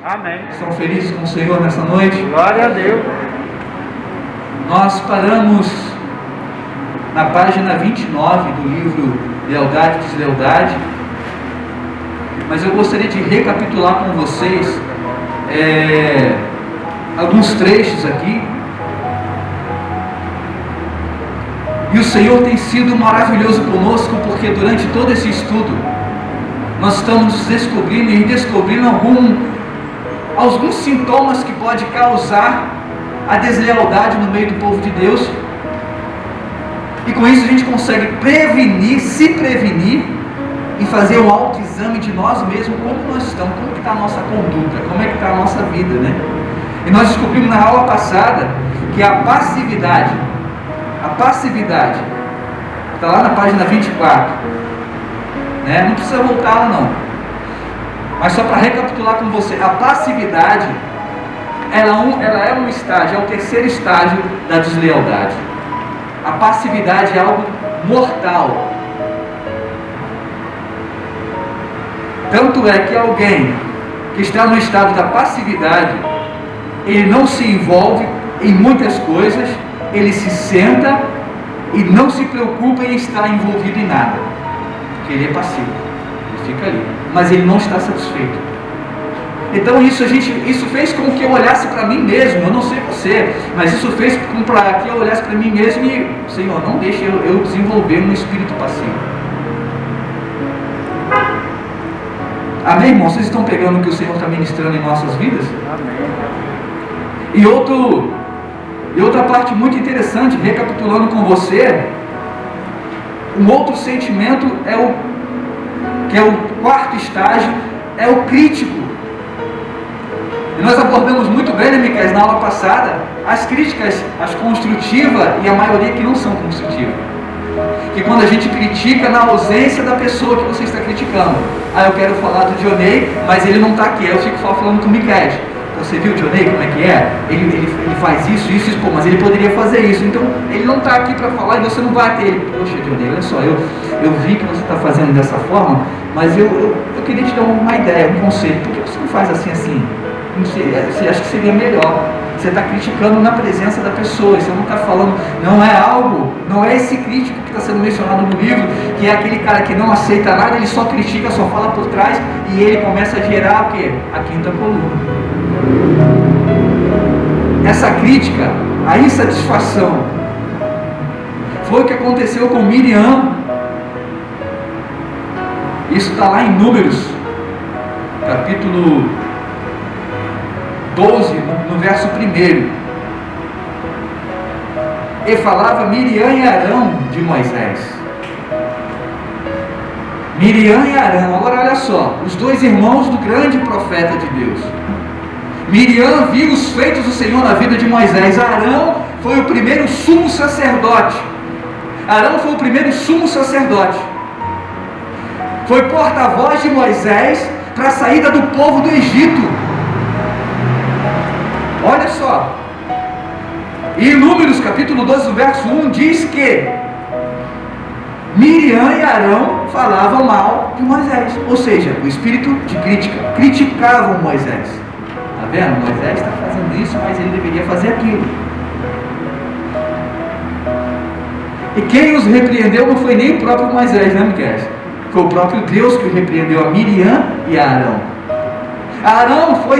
Amém. Estão felizes com o Senhor nessa noite? Glória a Deus. Nós paramos na página 29 do livro Lealdade e Deslealdade, mas eu gostaria de recapitular com vocês alguns trechos aqui. E o Senhor tem sido maravilhoso conosco, porque durante todo esse estudo nós estamos descobrindo e redescobrindo alguns sintomas que pode causar a deslealdade no meio do povo de Deus, e com isso a gente consegue se prevenir e fazer um autoexame de nós mesmos, como nós estamos, como que está a nossa conduta, como é que está a nossa vida, né? E nós descobrimos na aula passada que a passividade está lá na página 24, né? Não precisa voltar lá não, mas só para recapitular com você, a passividade ela é um estágio, é o terceiro estágio da deslealdade. A passividade é algo mortal. Tanto é que alguém que está no estado da passividade, ele não se envolve em muitas coisas, ele se senta e não se preocupa em estar envolvido em nada, porque ele é passivo, ele fica ali, mas ele não está satisfeito. Então isso fez com que eu olhasse para mim mesmo, eu não sei você, mas isso fez com que eu olhasse para mim mesmo e, Senhor, não deixe eu desenvolver um espírito passivo. Amém, irmão? Vocês estão pegando o que o Senhor está ministrando em nossas vidas? Amém. E outra parte muito interessante, recapitulando com você, um outro sentimento que é o quarto estágio, é o crítico. E nós abordamos muito bem, né, Miquel, na aula passada, as críticas, as construtivas e a maioria que não são construtivas. Que quando a gente critica na ausência da pessoa que você está criticando. Eu quero falar do Dionei, mas ele não está aqui. Aí eu fico falando com o Miquel. Você viu o Dionei, como é que é? Ele faz isso, pô, mas ele poderia fazer isso. Então, ele não está aqui para falar e você não vai ter ele. Poxa, Dionei, olha só, eu vi que você está fazendo dessa forma, mas eu queria te dar uma ideia, um conselho. Por que você não faz assim? Você acha que seria melhor? Você está criticando na presença da pessoa, você não está falando, não é esse crítico que está sendo mencionado no livro, que é aquele cara que não aceita nada, ele só critica, só fala por trás, e ele começa a gerar o quê? A quinta coluna. Essa crítica, a insatisfação, foi o que aconteceu com Miriam. Isso está lá em Números, capítulo 12, no verso 1. E falava Miriam e Arão de Moisés. Miriam e Arão, agora olha só, os dois irmãos do grande profeta de Deus. Miriam viu os feitos do Senhor na vida de Moisés. Arão foi o primeiro sumo sacerdote. Foi porta-voz de Moisés para a saída do povo do Egito. Olha só, e em Números capítulo 12, verso 1, diz que Miriam e Arão falavam mal de Moisés, ou seja, o espírito de crítica, criticavam Moisés. Está vendo? Moisés está fazendo isso, mas ele deveria fazer aquilo. E quem os repreendeu não foi nem o próprio Moisés, né, Miquel? Foi o próprio Deus que repreendeu a Miriam e a Arão. Arão foi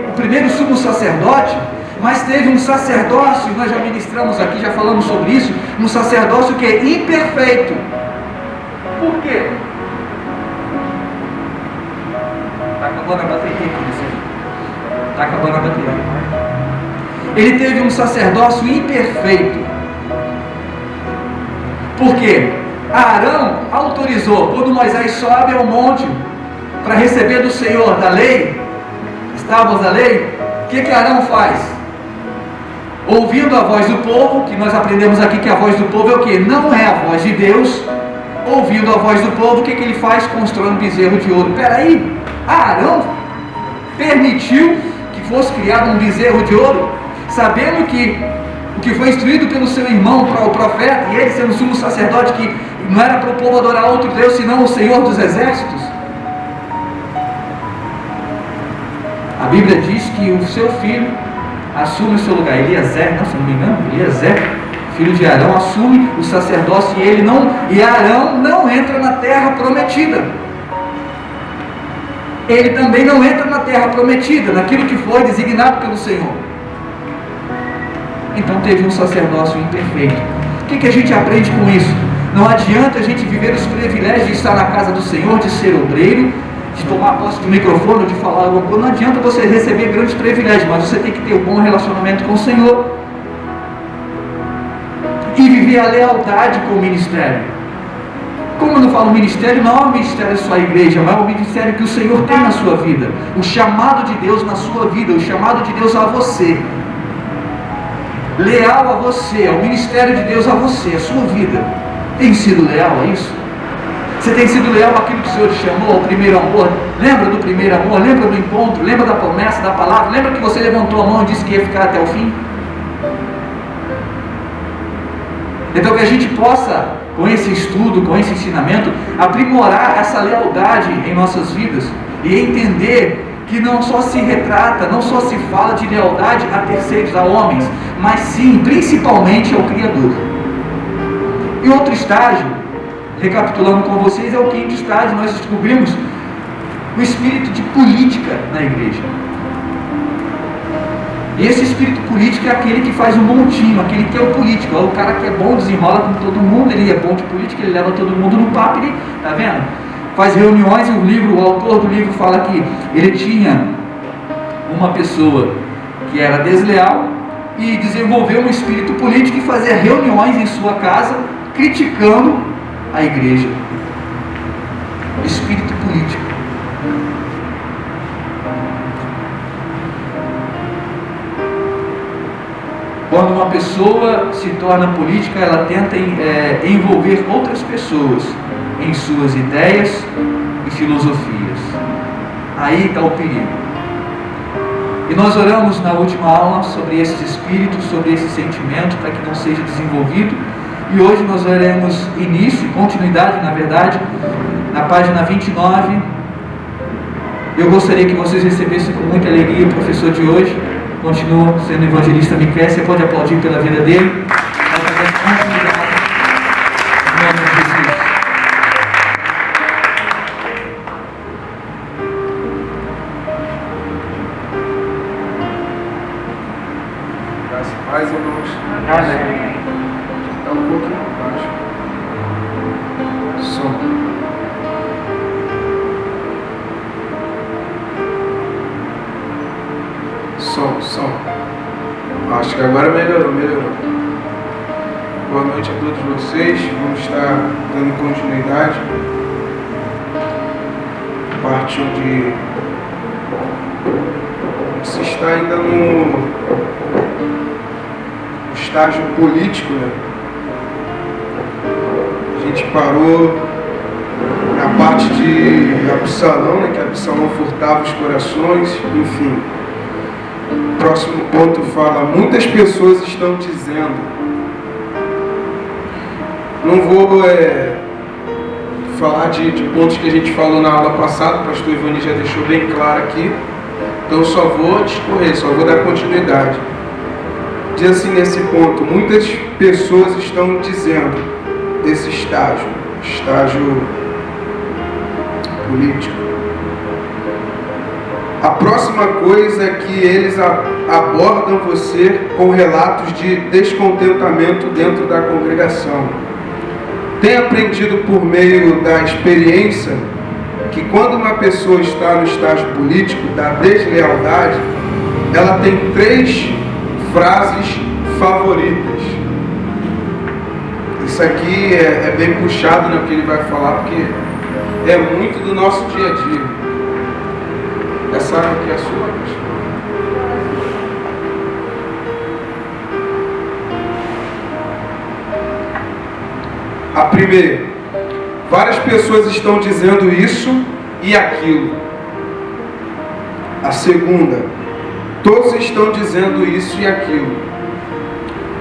o primeiro sumo sacerdote, mas teve um sacerdócio, nós já ministramos aqui, já falamos sobre isso, um sacerdócio que é imperfeito. Por quê? Está acabando a bateria aqui, está acabando a bateria. Ele teve um sacerdócio imperfeito. Por quê? Arão autorizou, quando Moisés sobe ao monte para receber do Senhor da lei, as tábuas da lei, o que Arão faz? Ouvindo a voz do povo, que nós aprendemos aqui que a voz do povo é o que? Não é a voz de Deus. Ouvindo a voz do povo, o que ele faz? Constrói um bezerro de ouro. Peraí, Arão permitiu que fosse criado um bezerro de ouro, sabendo que o que foi instruído pelo seu irmão, o profeta, e ele sendo sumo sacerdote, que não era para o povo adorar outro Deus, senão o Senhor dos exércitos. A Bíblia diz que o seu filho assume o seu lugar. Eliezer, se não me engano, Eliezer, filho de Arão, assume o sacerdócio e Arão não entra na terra prometida. Ele também não entra na terra prometida, naquilo que foi designado pelo Senhor. Então teve um sacerdócio imperfeito. O que a gente aprende com isso? Não adianta a gente viver os privilégios de estar na casa do Senhor, de ser obreiro, de tomar posse do microfone, de falar alguma coisa. Não adianta você receber grandes privilégios, mas você tem que ter um bom relacionamento com o Senhor e viver a lealdade com o ministério. Como eu não falo ministério, não é o ministério só a igreja, mas é o ministério que o Senhor tem na sua vida, o chamado de Deus na sua vida, o chamado de Deus a você, leal a você, ao ministério de Deus a você, a sua vida. Tem sido leal a isso? Você tem sido leal àquilo que o Senhor te chamou, ao primeiro amor? Lembra do primeiro amor? Lembra do encontro? Lembra da promessa, da palavra? Lembra que você levantou a mão e disse que ia ficar até o fim? Então que a gente possa, com esse estudo, com esse ensinamento, aprimorar essa lealdade em nossas vidas e entender que não só se retrata, não só se fala de lealdade a terceiros, a homens, mas sim, principalmente ao Criador. E outro estágio, recapitulando com vocês, é o quinto estágio. Nós descobrimos o espírito de política na igreja. E esse espírito político é aquele que faz um montinho, aquele que é o político, é o cara que é bom, desenrola com todo mundo, ele é bom de política, ele leva todo mundo no papo, ele, tá vendo? Faz reuniões, e o autor do livro fala que ele tinha uma pessoa que era desleal e desenvolveu um espírito político e fazia reuniões em sua casa criticando a igreja. Espírito político. Quando uma pessoa se torna política, ela tenta envolver outras pessoas em suas ideias e filosofias. Aí está o perigo. E nós oramos na última aula sobre esses espíritos, sobre esse sentimento, para que não seja desenvolvido. E hoje nós veremos início, continuidade, na verdade, na página 29. Eu gostaria que vocês recebessem com muita alegria o professor de hoje. Continua sendo evangelista Miquel. Você pode aplaudir pela vida dele. Mais irmãos. Amém. Está um pouquinho baixo. Som. Som. Acho que agora melhorou. Boa noite a todos vocês. Vamos estar dando continuidade. Parte onde se está ainda no estágio político, né? A gente parou na parte de Absalão, né? Que Absalão furtava os corações, enfim. O próximo ponto fala: muitas pessoas estão dizendo. Não vou falar de pontos que a gente falou na aula passada, o pastor Ivani já deixou bem claro aqui, então só vou discorrer, só vou dar continuidade. Diz assim nesse ponto: muitas pessoas estão dizendo desse estágio político. A próxima coisa é que eles abordam você com relatos de descontentamento dentro da congregação. Tem aprendido por meio da experiência que quando uma pessoa está no estágio político da deslealdade, ela tem 3 frases favoritas. Isso aqui é bem puxado, né, o que ele vai falar, porque é muito do nosso dia a dia. Essa aqui é a sua. A primeira: várias pessoas estão dizendo isso e aquilo. A segunda: todos estão dizendo isso e aquilo.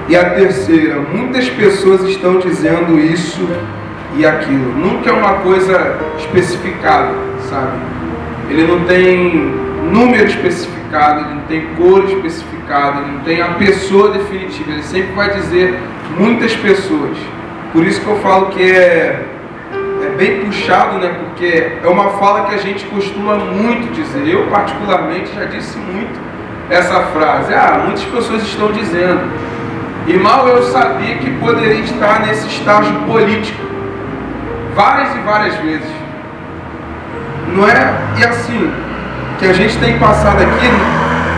E a terceira: muitas pessoas estão dizendo isso e aquilo. Nunca é uma coisa especificada, sabe? Ele não tem número especificado, ele não tem cor especificada, ele não tem a pessoa definitiva, ele sempre vai dizer muitas pessoas. Por isso que eu falo que é bem puxado, né? Porque é uma fala que a gente costuma muito dizer. Eu particularmente já disse muito essa frase. Muitas pessoas estão dizendo. E mal eu sabia que poderia estar nesse estágio político várias e várias vezes. Não é? E assim, que a gente tem passado aqui,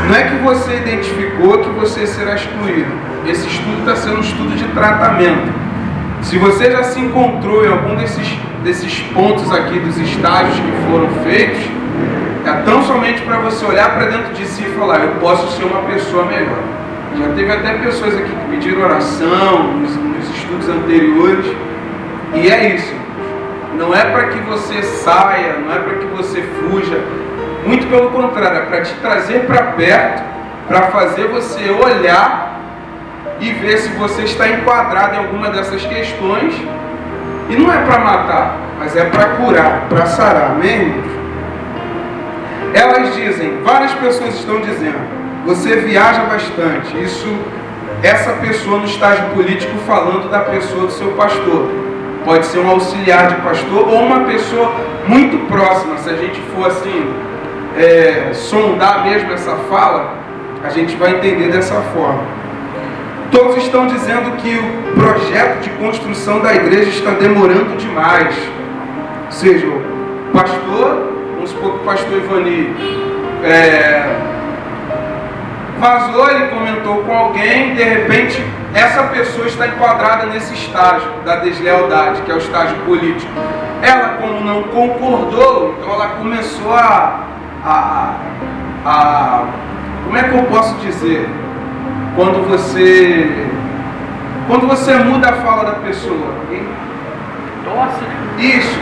não é que você identificou que você será excluído. Esse estudo está sendo um estudo de tratamento. Se você já se encontrou em algum desses pontos aqui, dos estágios que foram feitos, é tão somente para você olhar para dentro de si e falar, eu posso ser uma pessoa melhor. Já teve até pessoas aqui que pediram oração nos estudos anteriores, e é isso. Não é para que você saia, não é para que você fuja, muito pelo contrário, é para te trazer para perto, para fazer você olhar e ver se você está enquadrado em alguma dessas questões. E não é para matar, mas é para curar, para sarar, amém, irmãos? Elas dizem, várias pessoas estão dizendo, você viaja bastante. Essa pessoa no estágio político falando da pessoa do seu pastor. Pode ser um auxiliar de pastor ou uma pessoa muito próxima. Se a gente for assim, sondar mesmo essa fala, a gente vai entender dessa forma. Todos estão dizendo que o projeto de construção da igreja está demorando demais. Ou seja, o pastor, vamos supor que o pastor Ivani vazou, ele comentou com alguém, de repente essa pessoa está enquadrada nesse estágio da deslealdade, que é o estágio político. Ela, como não concordou, então ela começou como é que eu posso dizer? Quando você muda a fala da pessoa, torce, né? Isso,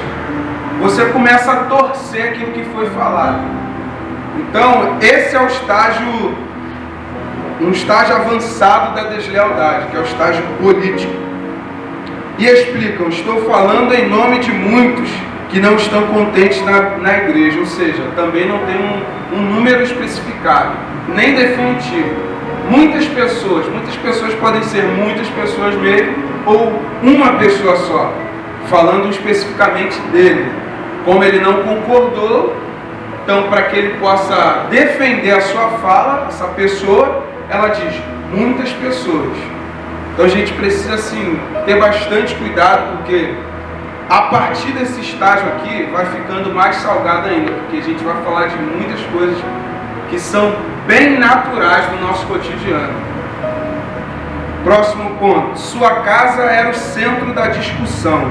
você começa a torcer aquilo que foi falado. Então, esse é o estágio, um estágio avançado da deslealdade, que é o estágio político. E explicam, estou falando em nome de muitos que não estão contentes na igreja, ou seja, também não tem um número especificado, nem definitivo. Muitas pessoas podem ser muitas pessoas mesmo, ou uma pessoa só, falando especificamente dele. Como ele não concordou, então para que ele possa defender a sua fala, essa pessoa, ela diz, muitas pessoas. Então a gente precisa assim, ter bastante cuidado, porque a partir desse estágio aqui, vai ficando mais salgado ainda, porque a gente vai falar de muitas coisas que são bem naturais do nosso cotidiano. Próximo ponto. Sua casa era o centro da discussão.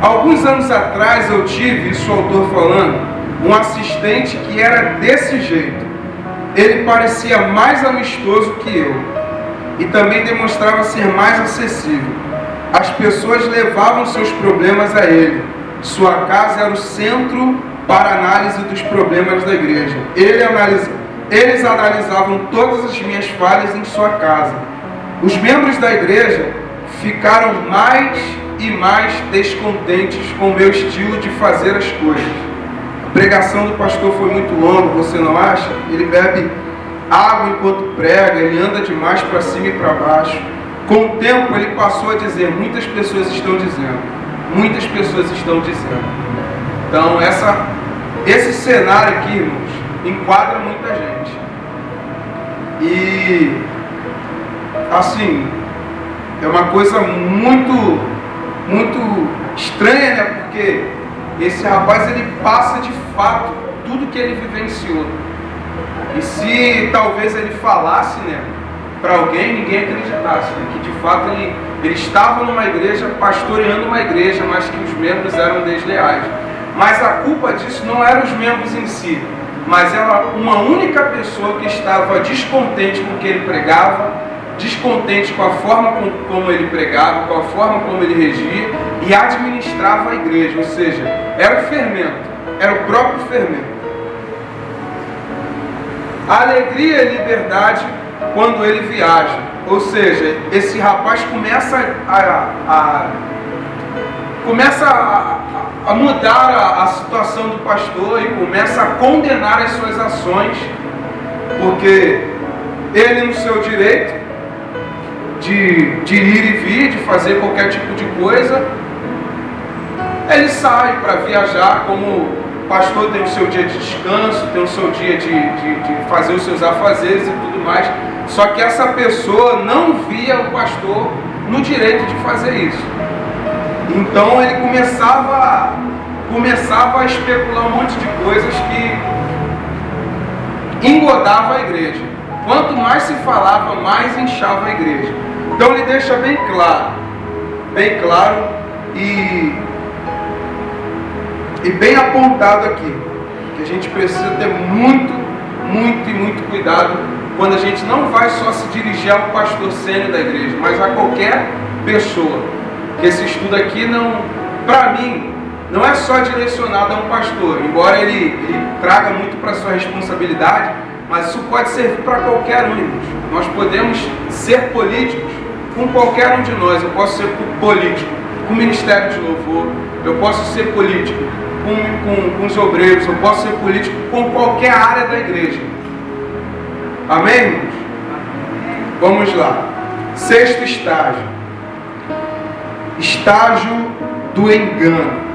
Alguns anos atrás eu tive, isso o autor falando, um assistente que era desse jeito. Ele parecia mais amistoso que eu e também demonstrava ser mais acessível. As pessoas levavam seus problemas a ele. Sua casa era o centro para análise dos problemas da igreja. Eles analisavam todas as minhas falhas em sua casa. Os membros da igreja ficaram mais e mais descontentes com o meu estilo de fazer as coisas. A pregação do pastor foi muito longa, você não acha? Ele bebe água enquanto prega, ele anda demais para cima e para baixo. Com o tempo ele passou a dizer, muitas pessoas estão dizendo. Muitas pessoas estão dizendo. Então esse cenário aqui, irmãos, enquadra muita gente. E assim, é uma coisa muito estranha, né? Porque esse rapaz, ele passa de fato tudo que ele vivenciou. E se talvez ele falasse, né, para alguém, ninguém acreditasse, né, que de fato ele estava numa igreja, pastoreando uma igreja, mas que os membros eram desleais. Mas a culpa disso não eram os membros em si, mas era uma única pessoa que estava descontente com o que ele pregava, descontente com a forma como ele pregava, com a forma como ele regia e administrava a igreja, ou seja, era o fermento, era o próprio fermento. A alegria e liberdade quando ele viaja, ou seja, esse rapaz começa a mudar a situação do pastor e começa a condenar as suas ações, porque ele, no seu direito de ir e vir, de fazer qualquer tipo de coisa, ele sai para viajar. Como pastor tem o seu dia de descanso, tem o seu dia de fazer os seus afazeres e tudo mais. Só que essa pessoa não via o pastor no direito de fazer isso. Então ele começava a especular um monte de coisas que engodava a igreja. Quanto mais se falava, mais inchava a igreja. Então ele deixa bem claro e bem apontado aqui, que a gente precisa ter muito cuidado quando a gente não vai só se dirigir ao pastor sênior da igreja, mas a qualquer pessoa. Que esse estudo aqui, para mim, não é só direcionado a um pastor, embora ele traga muito para a sua responsabilidade, mas isso pode servir para qualquer um, irmãos. Nós podemos ser políticos com qualquer um de nós. Eu posso ser político com o Ministério de Louvor, eu posso ser político com os obreiros, eu posso ser político com qualquer área da igreja. Amém, irmãos? Vamos lá. 6º estágio. Estágio do engano.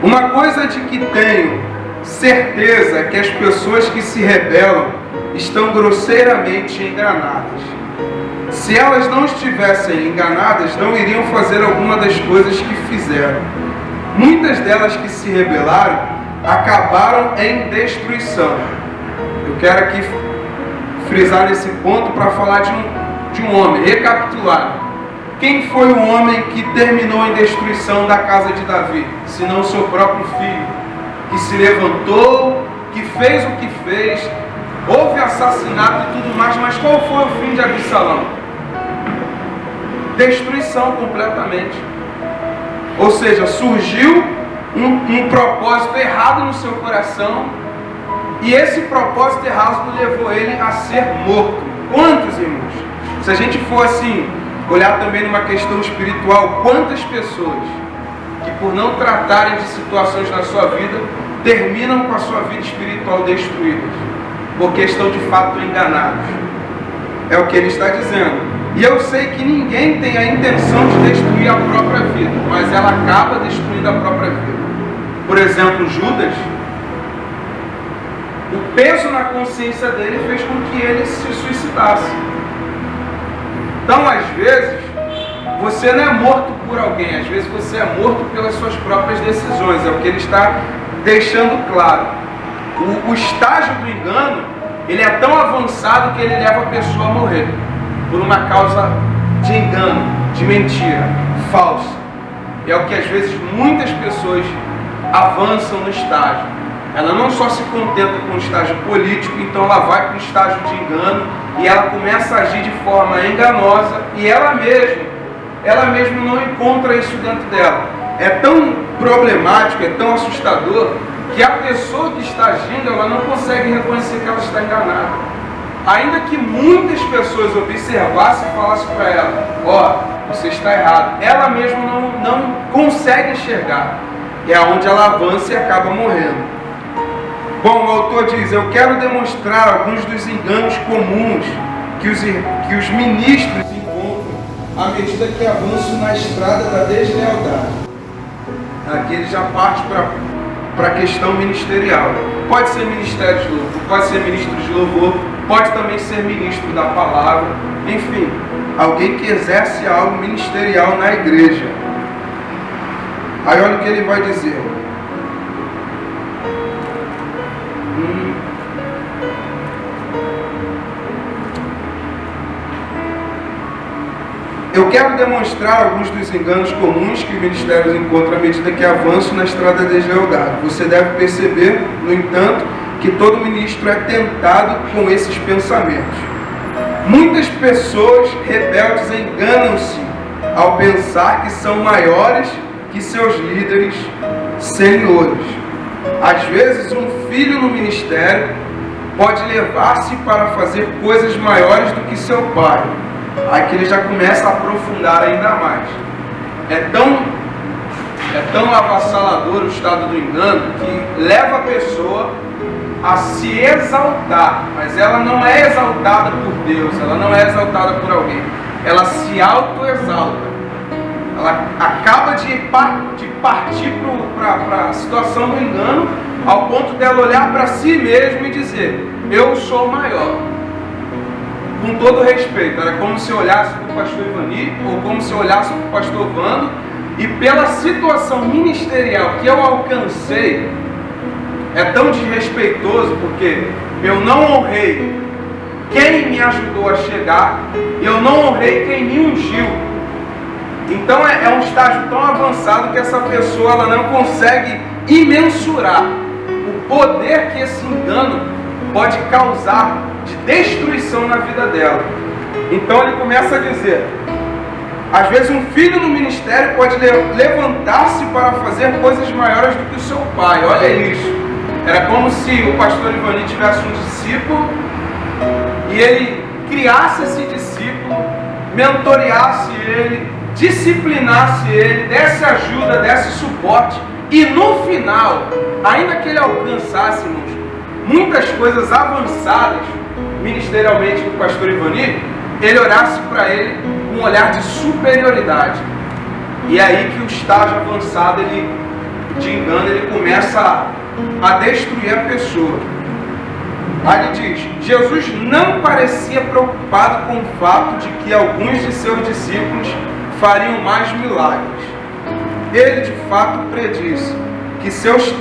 Uma coisa de que tenho certeza é que as pessoas que se rebelam estão grosseiramente enganadas. Se elas não estivessem enganadas, não iriam fazer alguma das coisas que fizeram. Muitas delas que se rebelaram acabaram em destruição. Eu quero aqui frisar nesse ponto para falar de um homem, recapitular. Quem foi o homem que terminou em destruição da casa de Davi? Senão o seu próprio filho, que se levantou, que fez o que fez, houve assassinato e tudo mais, mas qual foi o fim de Absalão? Destruição completamente. Ou seja, surgiu um propósito errado no seu coração, e esse propósito errado levou ele a ser morto. Quantos, irmãos? Se a gente for assim, olhar também numa questão espiritual, quantas pessoas que por não tratarem de situações na sua vida, terminam com a sua vida espiritual destruídas, porque estão de fato enganados. É o que ele está dizendo. E eu sei que ninguém tem a intenção de destruir a própria vida, mas ela acaba destruindo a própria vida. Por exemplo, Judas, o peso na consciência dele fez com que ele se suicidasse. Então, às vezes, você não é morto por alguém, às vezes você é morto pelas suas próprias decisões. É o que ele está deixando claro. O estágio do engano, ele é tão avançado que ele leva a pessoa a morrer por uma causa de engano, de mentira, falsa. É o que às vezes muitas pessoas avançam no estágio. Ela não só se contenta com o estágio político, então ela vai para o estágio de engano e ela começa a agir de forma enganosa e ela mesma não encontra isso dentro dela. É tão problemático, é tão assustador, que a pessoa que está agindo, ela não consegue reconhecer que ela está enganada. Ainda que muitas pessoas observassem e falassem para ela, ó, você está errado, ela mesma não consegue enxergar. É onde ela avança e acaba morrendo. Bom, o autor diz, eu quero demonstrar alguns dos enganos comuns que os ministros encontram à medida que avançam na estrada da deslealdade. Aqui ele já parte para a questão ministerial. Pode ser ministério de louvor, pode ser ministro de louvor, pode também ser ministro da palavra, enfim, alguém que exerce algo ministerial na igreja. Aí olha o que ele vai dizer. Eu quero demonstrar alguns dos enganos comuns que os ministérios encontram à medida que avançam na estrada da deslealdade. Você deve perceber, no entanto, que todo ministro é tentado com esses pensamentos. Muitas pessoas rebeldes enganam-se ao pensar que são maiores que seus líderes senhores. Às vezes, um filho no ministério pode levar-se para fazer coisas maiores do que seu pai. Aqui ele já começa a aprofundar ainda mais. É tão É tão avassalador o estado do engano que leva a pessoa a se exaltar, mas ela não é exaltada por Deus, ela não é exaltada por alguém, ela se autoexalta. Ela acaba de partir para a situação do engano, ao ponto dela olhar para si mesma e dizer: eu sou maior. Com todo respeito, era como se eu olhasse para o pastor Ivani, ou como se eu olhasse para o pastor Vando, e pela situação ministerial que eu alcancei, é tão desrespeitoso, porque eu não honrei quem me ajudou a chegar, e eu não honrei quem me ungiu. Então é um estágio tão avançado que essa pessoa ela não consegue imensurar o poder que esse engano pode causar de destruição na vida dela. Então ele começa a dizer: às vezes um filho no ministério pode levantar-se para fazer coisas maiores do que o seu pai. Olha isso. Era como se o pastor Ivani tivesse um discípulo e ele criasse esse discípulo, mentoreasse ele, disciplinasse ele, desse ajuda, desse suporte, e no final, ainda que ele alcançasse, irmãos, muitas coisas avançadas ministerialmente do pastor Ivani, ele olhasse para ele com um olhar de superioridade. E é aí que o estágio avançado de engano ele começa a destruir a pessoa. Aí ele diz: Jesus não parecia preocupado com o fato de que alguns de seus discípulos fariam mais milagres. Ele de fato predisse que seus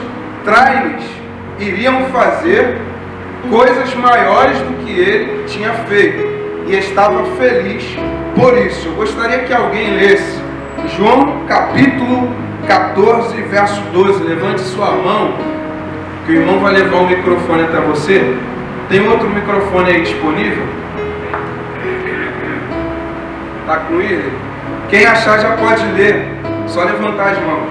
trainees iriam fazer coisas maiores do que ele tinha feito, e estava feliz por isso. Eu gostaria que alguém lesse João capítulo 14, verso 12. Levante sua mão, que o irmão vai levar o microfone até você. Tem outro microfone aí disponível? Está com ele? Quem achar já pode ler, só levantar as mãos.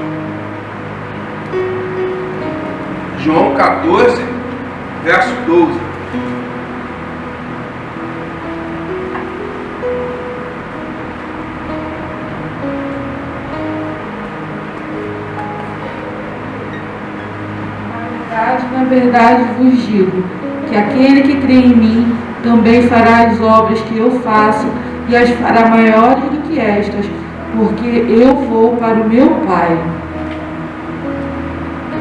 João 14, verso 12. Na verdade vos digo, que aquele que crê em mim também fará as obras que eu faço, e as fará maiores do que estas, porque eu vou para o meu Pai.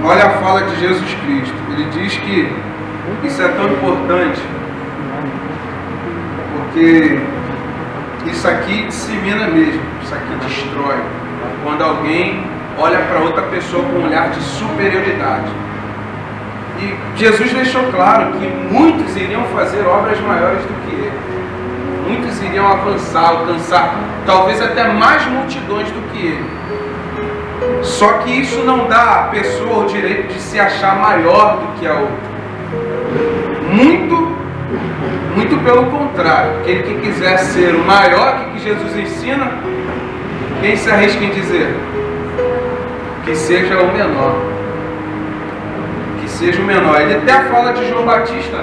Olha a fala de Jesus Cristo. Ele diz que isso é tão importante, porque isso aqui dissemina mesmo, isso aqui destrói. Quando alguém olha para outra pessoa com um olhar de superioridade. E Jesus deixou claro que muitos iriam fazer obras maiores do que ele. Muitos iriam avançar, alcançar, talvez até mais multidões do que ele. Só que isso não dá à pessoa o direito de se achar maior do que a outra. Muito pelo contrário. Aquele que quiser ser o maior que Jesus ensina, quem se arrisca em dizer? Que seja o menor. Que seja o menor. Ele até fala de João Batista.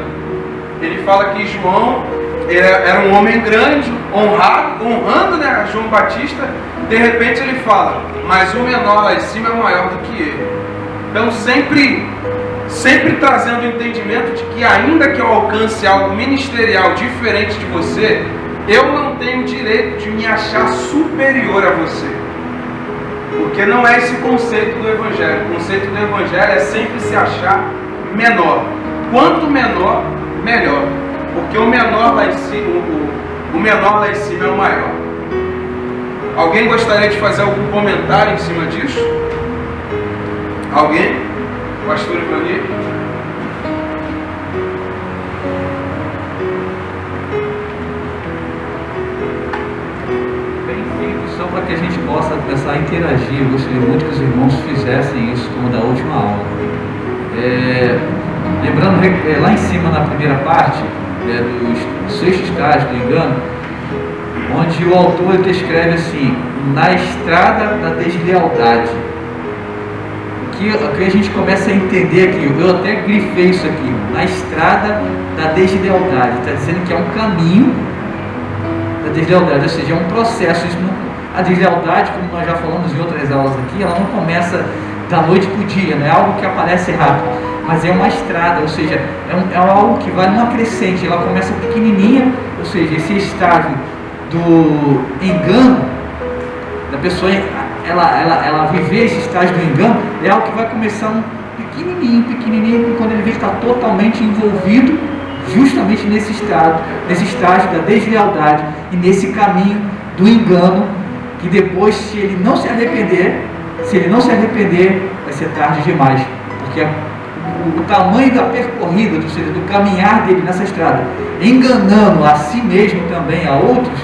Ele fala que João era um homem grande, honrando, né, João Batista. De repente ele fala: mas o menor lá em cima é maior do que ele. Então sempre trazendo o entendimento de que ainda que eu alcance algo ministerial diferente de você, eu não tenho direito de me achar superior a você. Porque não é esse conceito do Evangelho. O conceito do Evangelho é sempre se achar menor. Quanto menor, melhor. Porque o menor lá em cima, o menor lá em cima é o maior. Alguém gostaria de fazer algum comentário em cima disso? Alguém? Pastor Ivani? Bem feito, só para que a gente possa começar a interagir. Eu gostaria muito que os irmãos fizessem isso como da última aula. Lembrando, lá em cima na primeira parte, do sexto estágio do engano, onde o autor descreve assim: na estrada da deslealdade. Que a gente começa a entender aqui, eu até grifei isso aqui, na estrada da deslealdade. Está dizendo que é um caminho da deslealdade, ou seja, é um processo. Isso A deslealdade, como nós já falamos em outras aulas aqui, ela não começa da noite para o dia, não é algo que aparece rápido, mas é uma estrada, ou seja, é algo que vai numa crescente. Ela começa pequenininha, ou seja, esse estágio do engano, da pessoa ela viver esse estágio do engano, é algo que vai começando pequenininho, e quando ele vê que está totalmente envolvido justamente nesse estágio da deslealdade e nesse caminho do engano, que depois, se ele não se arrepender, vai ser tarde demais, porque o tamanho da percorrida, ou seja, do caminhar dele nessa estrada, enganando a si mesmo também, a outros,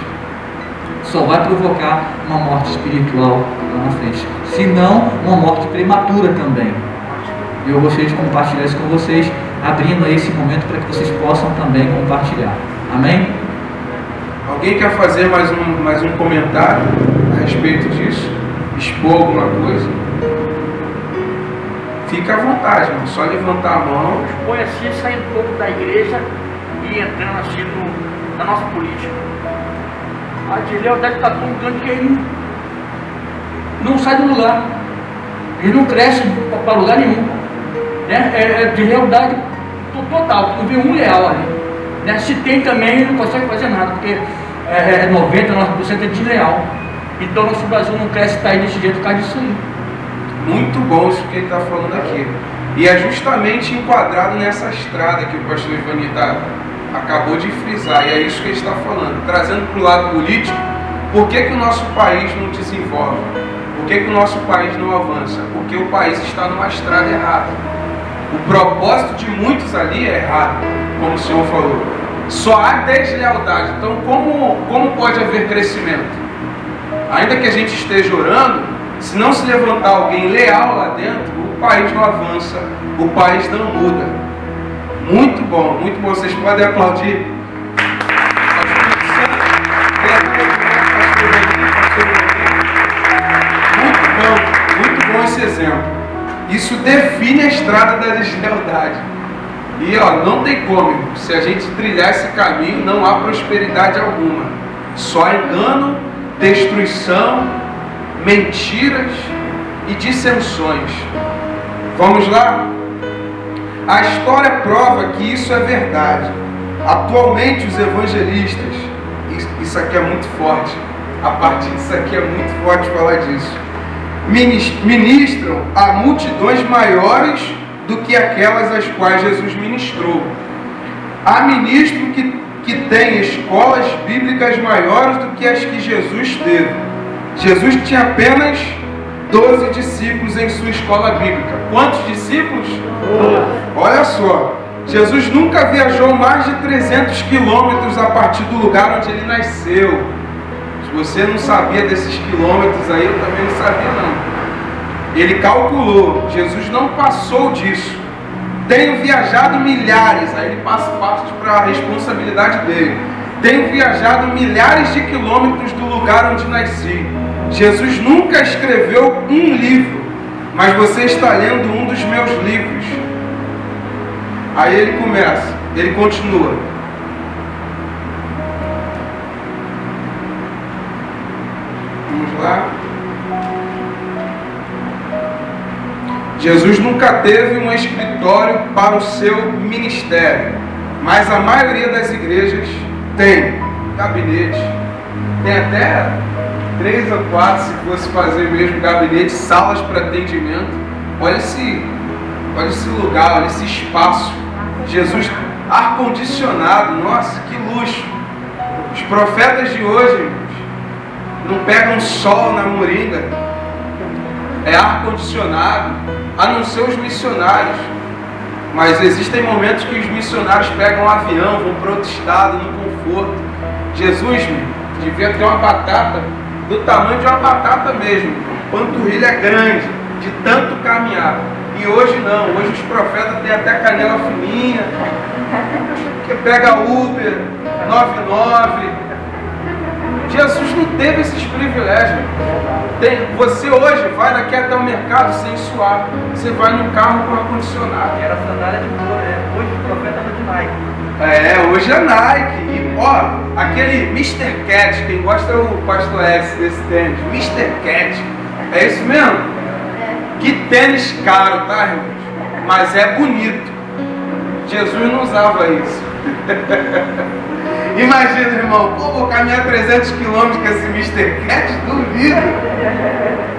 só vai provocar uma morte espiritual lá na frente, se não uma morte prematura também. Eu gostaria de compartilhar isso com vocês, abrindo aí esse momento para que vocês possam também compartilhar. Amém? Alguém quer fazer mais um comentário a respeito disso? Expor alguma coisa? Fica à vontade, irmão. Só levantar a mão. Expõe assim, sair um pouco da igreja e entrando assim na nossa política. A deslealdade está tão grande que ele não sai do lugar. Ele não cresce para lugar nenhum. Né? É deslealdade total. Tu vê um leal ali. Né? Se tem também, ele não consegue fazer nada, porque 99% é desleal. Então nosso Brasil não cresce, está aí desse jeito por causa disso aí. Muito bom isso que ele está falando aqui. E é justamente enquadrado nessa estrada que o pastor Ivani acabou de frisar. E é isso que ele está falando. Trazendo para o lado político, por que o nosso país não desenvolve? Por que o nosso país não avança? Porque o país está numa estrada errada. O propósito de muitos ali é errado, como o senhor falou. Só há deslealdade. Então como pode haver crescimento? Ainda que a gente esteja orando, se não se levantar alguém leal lá dentro, o país não avança, o país não muda. Muito bom, muito bom. Vocês podem aplaudir. Muito bom esse exemplo. Isso define a estrada da deslealdade. E não tem como, se a gente trilhar esse caminho, não há prosperidade alguma. Só engano, destruição, mentiras e dissensões. Vamos lá? A história prova que isso é verdade. Atualmente os evangelistas, isso aqui é muito forte, a partir disso aqui é muito forte falar disso, ministram a multidões maiores do que aquelas às quais Jesus ministrou. Há ministro que tem escolas bíblicas maiores do que as que Jesus teve. Jesus tinha apenas 12 discípulos em sua escola bíblica. Quantos discípulos? 12. Olha só, Jesus nunca viajou mais de 300 quilômetros a partir do lugar onde ele nasceu. Se você não sabia desses quilômetros aí, eu também não sabia não. Ele calculou, Jesus não passou disso. Tenho viajado milhares, aí ele parte para a responsabilidade dele. Tenho viajado milhares de quilômetros do lugar onde nasci. Jesus nunca escreveu um livro, mas você está lendo um dos meus livros. Aí ele continua. Vamos lá. Jesus nunca teve um escritório para o seu ministério, mas a maioria das igrejas tem gabinete, tem até 3 ou 4, se fosse fazer mesmo gabinete, salas para atendimento. Olha esse lugar, olha esse espaço. Jesus, ar-condicionado, nossa, que luxo. Os profetas de hoje, irmãos, não pegam sol na moringa, é ar-condicionado, a não ser os missionários. Mas existem momentos que os missionários pegam um avião, vão para outro estado, no conforto. Jesus, devia ter uma batata do tamanho de uma batata mesmo, panturrilha grande, de tanto caminhar. E hoje não, hoje os profetas têm até canela fininha, que pega Uber, 99. Jesus não teve esses privilégios. Você hoje vai daqui até o mercado sem suar. Você vai num carro com ar-condicionado. Era sandália de couro, hoje o profeta anda de Nike. Hoje é Nike. E, ó, aquele Mr. Cat, quem gosta é o Pastor X desse tênis. Mr. Cat. É isso mesmo? Que tênis caro, tá, irmãos? Mas é bonito. Jesus não usava isso. Imagina, irmão, vou caminhar 300 quilômetros com esse Mr. Cat? Duvido.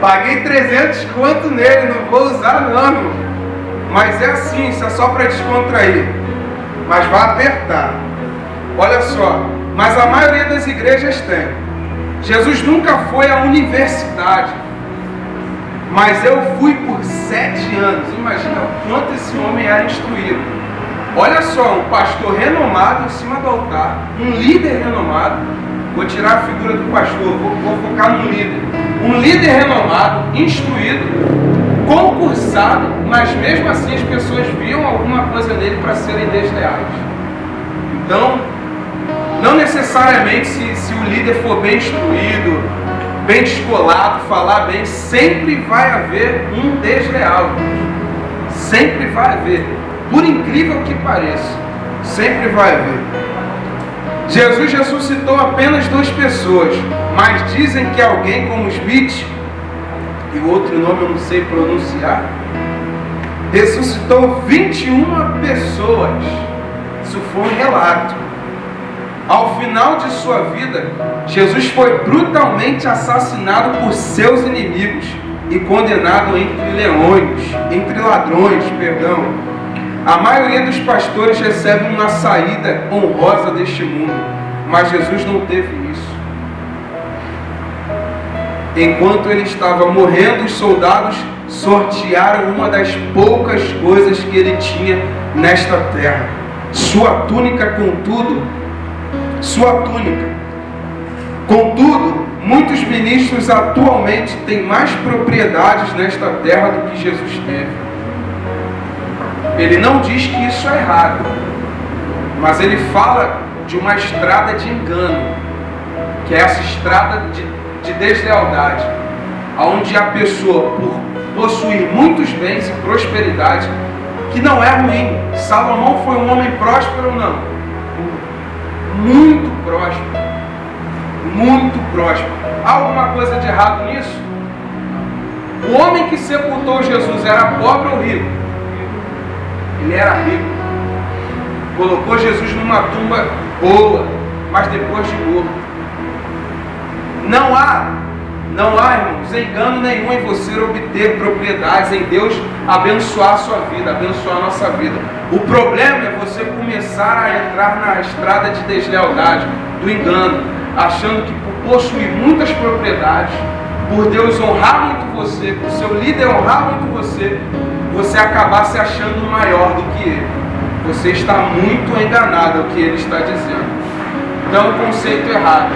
Paguei 300 quanto nele, não vou usar não, irmão. Mas é assim, isso é só para descontrair. Mas vai apertar. Olha só, mas a maioria das igrejas tem. Jesus nunca foi à universidade. Mas eu fui por 7 anos. Imagina o quanto esse homem era instruído. Olha só, um pastor renomado em cima do altar, um líder renomado. Vou tirar a figura do pastor, vou focar no líder. Um líder renomado, instruído, concursado, mas mesmo assim as pessoas viam alguma coisa nele para serem desleais. Então, não necessariamente se o líder for bem instruído, bem descolado, falar bem, sempre vai haver um desleal. Sempre vai haver. Por incrível que pareça, sempre vai haver. Jesus ressuscitou apenas 2 pessoas, mas dizem que alguém como Smith, e o outro nome eu não sei pronunciar, ressuscitou 21 pessoas. Isso foi um relato. Ao final de sua vida, Jesus foi brutalmente assassinado por seus inimigos e condenado entre ladrões. A maioria dos pastores recebe uma saída honrosa deste mundo, mas Jesus não teve isso. Enquanto ele estava morrendo, os soldados sortearam uma das poucas coisas que ele tinha nesta terra. Sua túnica. Contudo, muitos ministros atualmente têm mais propriedades nesta terra do que Jesus teve. Ele não diz que isso é errado, mas ele fala de uma estrada de engano, que é essa estrada de deslealdade, onde a pessoa, por possuir muitos bens e prosperidade, que não é ruim. Salomão foi um homem próspero ou não? Muito próspero. Muito próspero. Há alguma coisa de errado nisso? O homem que sepultou Jesus era pobre ou rico? Ele era rico. Colocou Jesus numa tumba boa, mas depois de morto. Não há, irmãos, engano nenhum em você obter propriedades, em Deus abençoar a sua vida, abençoar a nossa vida. O problema é você começar a entrar na estrada de deslealdade, do engano, achando que por possuir muitas propriedades, por Deus honrar muito você, por seu líder honrar muito você, você acabar se achando maior do que ele. Você está muito enganado ao que ele está dizendo. Então é um conceito errado.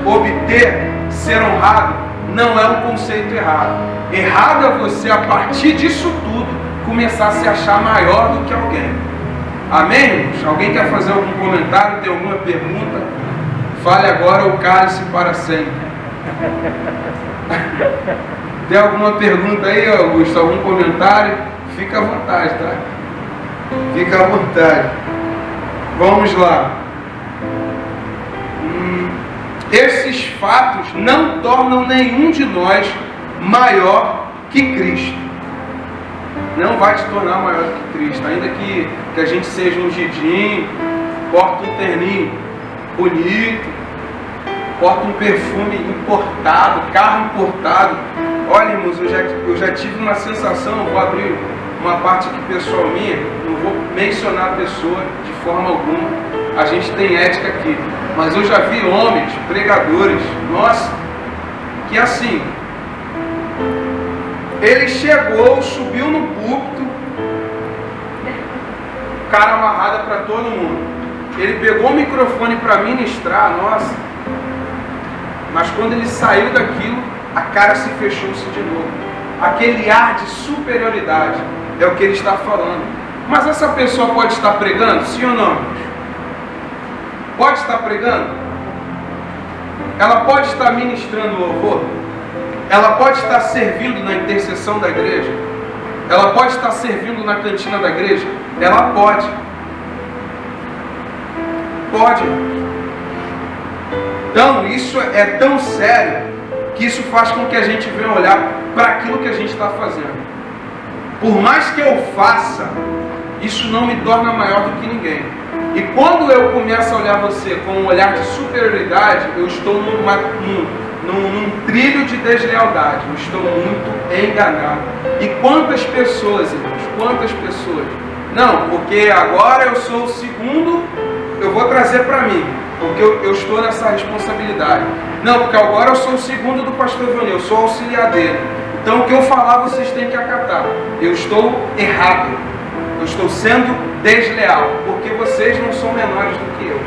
Obter, ser honrado, não é um conceito errado. Errado é você, a partir disso tudo, começar a se achar maior do que alguém. Amém, irmãos? Alguém quer fazer algum comentário? Tem alguma pergunta? Fale agora ou cale-se para sempre. Tem alguma pergunta aí, Augusto? Algum comentário? Fica à vontade, tá? Fica à vontade. Vamos lá. Esses fatos não tornam nenhum de nós maior que Cristo. Não vai te tornar maior que Cristo. Ainda que a gente seja ungidinho, porta um terninho bonito, porta um perfume importado, carro importado. Olha, irmãos, eu já tive uma sensação, vou abrir uma parte aqui pessoal minha, não vou mencionar a pessoa de forma alguma. A gente tem ética aqui. Mas eu já vi homens, pregadores, nossa, que assim, ele chegou, subiu no púlpito, cara amarrada para todo mundo. Ele pegou o microfone para ministrar, nossa, mas quando ele saiu daquilo, a cara se fechou-se de novo. Aquele ar de superioridade é o que ele está falando. Mas essa pessoa pode estar pregando, sim ou não? Pode estar pregando? Ela pode estar ministrando louvor? Ela pode estar servindo na intercessão da igreja? Ela pode estar servindo na cantina da igreja? Ela pode. pode. Então, isso é tão sério que isso faz com que a gente venha olhar para aquilo que a gente está fazendo. Por mais que eu faça, isso não me torna maior do que ninguém. E quando eu começo a olhar você com um olhar de superioridade, eu estou num trilho de deslealdade. Eu estou muito enganado. E quantas pessoas, irmãos, quantas pessoas? Não, porque agora eu sou o segundo, eu vou trazer para mim, porque eu estou nessa responsabilidade. Não, porque agora eu sou o segundo do pastor Ivani, eu sou auxiliar dele. Então o que eu falar vocês têm que acatar. Eu estou errado. Eu estou sendo desleal, porque vocês não são menores do que eu.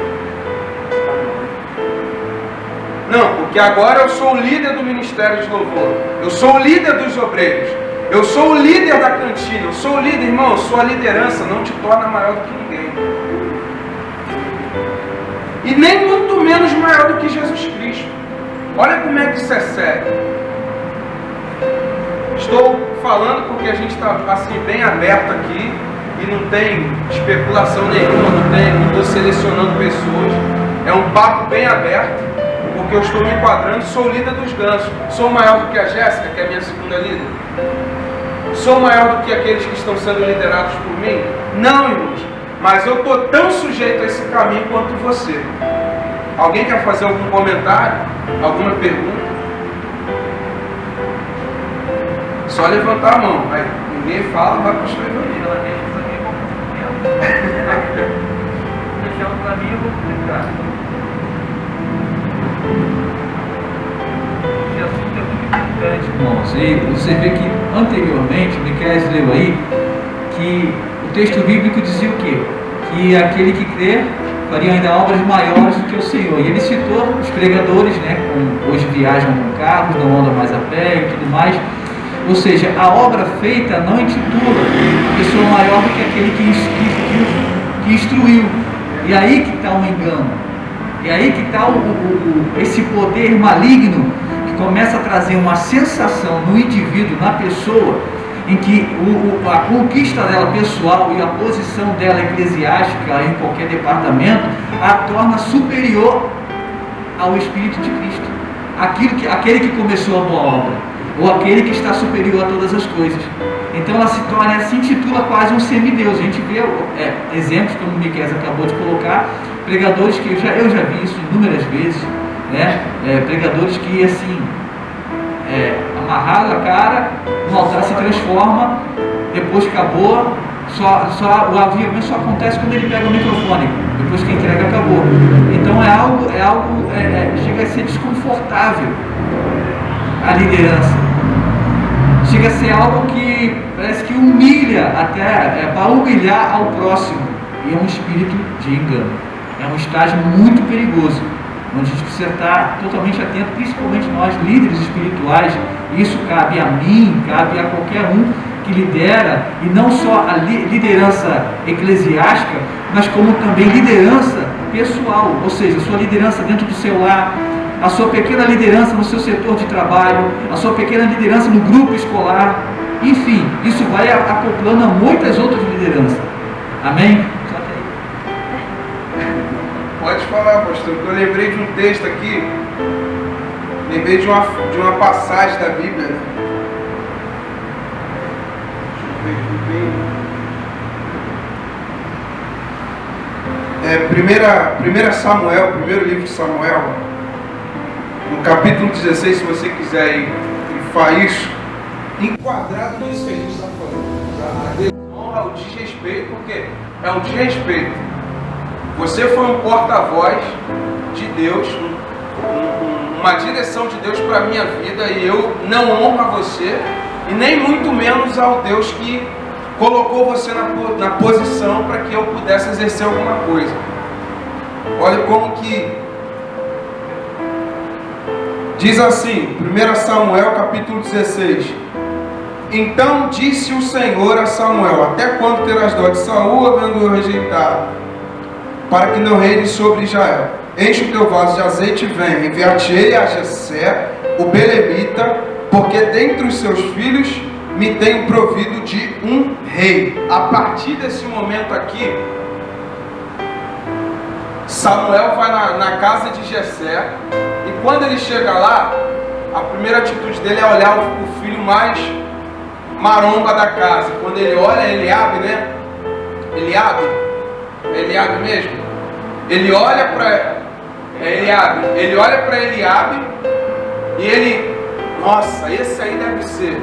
Não, porque agora eu sou o líder do Ministério de Louvor. Eu sou o líder dos obreiros. Eu sou o líder da cantina. Eu sou o líder, irmão. Eu sou a liderança. Não te torna maior do que ninguém. E nem muito menos maior do que Jesus Cristo. Olha como é que isso é sério. Estou falando porque a gente está assim bem aberto aqui e não tem especulação nenhuma, não estou selecionando pessoas. É um papo bem aberto, porque eu estou me enquadrando, sou o líder dos gansos. Sou maior do que a Jéssica, que é a minha segunda líder? Sou maior do que aqueles que estão sendo liderados por mim? Não, irmãos. Mas eu estou tão sujeito a esse caminho quanto você. Alguém quer fazer algum comentário? Alguma pergunta? Só levantar a mão. Aí, ninguém fala, vai para o senhor. Deixar para mim, eu vou publicar. Esse assunto é muito importante, irmãos. E você vê que anteriormente, Miqueias leu aí, que o texto bíblico dizia o quê? Que aquele que crê faria ainda obras maiores do que o Senhor. E ele citou os pregadores, né? Hoje viajam com carros, não andam mais a pé e tudo mais. Ou seja, a obra feita não intitula a pessoa maior do que aquele que instruiu. E aí que está o engano. E aí que está esse poder maligno que começa a trazer uma sensação no indivíduo, na pessoa, em que a conquista dela pessoal e a posição dela eclesiástica em qualquer departamento a torna superior ao Espírito de Cristo. Aquele que começou a boa obra, ou aquele que está superior a todas as coisas. Então ela se intitula quase um semideus. A gente vê exemplos, como o Miqueias acabou de colocar, pregadores que eu já vi isso inúmeras vezes, né? Pregadores que assim, amarrado a cara, no altar se transforma, depois que acabou, o avivamento só acontece quando ele pega o microfone, depois que entrega acabou. Então é algo chega a ser desconfortável a liderança. Chega a ser algo que parece que humilha, até para humilhar ao próximo. E é um espírito de engano. É um estágio muito perigoso, onde a gente precisa estar totalmente atento, principalmente nós, líderes espirituais. Isso cabe a mim, cabe a qualquer um que lidera, e não só a liderança eclesiástica, mas como também liderança pessoal, ou seja, a sua liderança dentro do seu lar, a sua pequena liderança no seu setor de trabalho, a sua pequena liderança no grupo escolar, enfim, isso vai acoplando a muitas outras lideranças. Amém? Pode falar, pastor, porque eu lembrei de um texto aqui, lembrei de uma passagem da Bíblia, né? Primeiro Samuel, primeiro livro de Samuel, no capítulo 16, se você quiser ir isso, enquadrado nisso que a gente está falando. A desonra, o desrespeito, porque é um desrespeito. Você foi um porta-voz de Deus, uma direção de Deus para a minha vida, e eu não honro a você, e nem muito menos ao Deus que colocou você na posição para que eu pudesse exercer alguma coisa. Olha como que diz assim, 1 Samuel capítulo 16. Então disse o Senhor a Samuel: até quando terás dó de Saul, havendo-o rejeitado, para que não reine sobre Israel? Enche o teu vaso de azeite e vem, enviar-te-ei a Jessé, o belemita, porque dentre os seus filhos me tenho provido de um rei. A partir desse momento aqui, Samuel vai na casa de Jessé, e quando ele chega lá, a primeira atitude dele é olhar o filho mais maromba da casa. Quando ele olha Eliabe, né? Eliabe mesmo. Ele olha para Eliabe. Ele olha para Eliabe e ele, nossa, esse aí deve ser.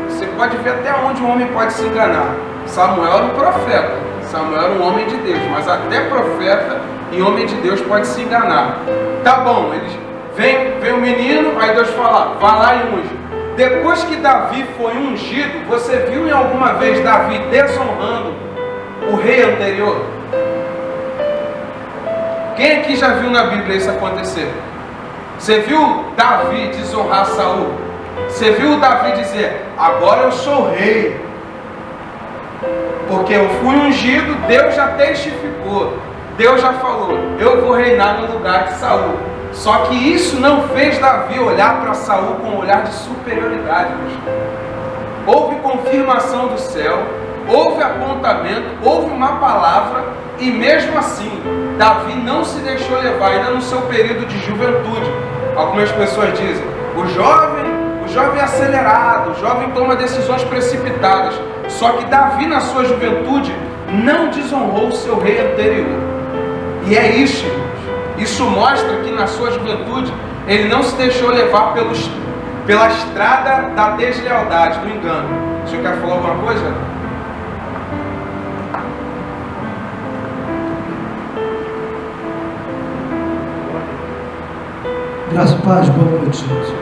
Você pode ver até onde um homem pode se enganar. Samuel era um profeta. Samuel era um homem de Deus, mas até profeta e homem de Deus pode se enganar. Tá bom, eles vem o menino, aí Deus fala, vai lá e unge. Depois que Davi foi ungido, você viu em alguma vez Davi desonrando o rei anterior? Quem aqui já viu na Bíblia isso acontecer? Você viu Davi desonrar Saul? Você viu Davi dizer, agora eu sou rei, porque eu fui ungido, Deus já testificou, Deus já falou, eu vou reinar no lugar de Saul. Só que isso não fez Davi olhar para Saul com um olhar de superioridade. Houve confirmação do céu, houve apontamento, houve uma palavra, e mesmo assim, Davi não se deixou levar, ainda no seu período de juventude. Algumas pessoas dizem, o jovem é acelerado, o jovem toma decisões precipitadas. Só que Davi, na sua juventude, não desonrou o seu rei anterior. E é isso, irmãos. Isso mostra que na sua juventude, ele não se deixou levar pela estrada da deslealdade, do engano. O senhor quer falar alguma coisa? Graças a Deus, boa noite, gente.